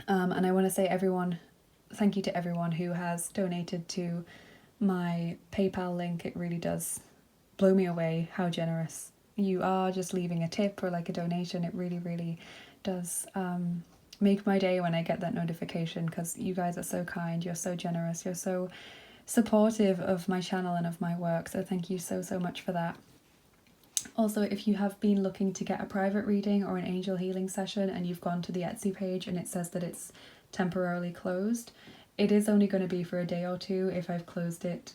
And I want to say thank you to everyone who has donated to my PayPal link. It really does blow me away how generous you are. Just leaving a tip or like a donation, it really, really does make my day when I get that notification, because you guys are so kind, you're so generous, you're so supportive of my channel and of my work, so thank you so, so much for that. Also, if you have been looking to get a private reading or an angel healing session, and you've gone to the Etsy page and it says that it's temporarily closed, it is only going to be for a day or two if I've closed it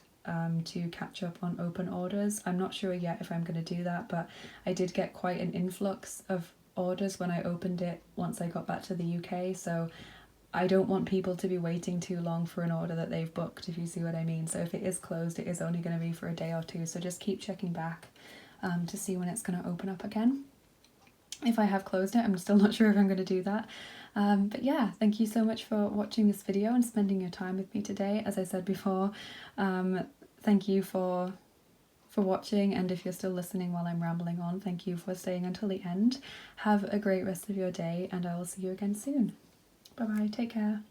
to catch up on open orders. I'm not sure yet if I'm going to do that, but I did get quite an influx of orders when I opened it once I got back to the UK, so I don't want people to be waiting too long for an order that they've booked, if you see what I mean. So if it is closed, it is only going to be for a day or two, so just keep checking back to see when it's going to open up again. If I have closed it, I'm still not sure if I'm going to do that. But yeah, thank you so much for watching this video and spending your time with me today. As I said before, thank you for watching, and if you're still listening while I'm rambling on, thank you for staying until the end. Have a great rest of your day, and I will see you again soon. Bye bye, take care.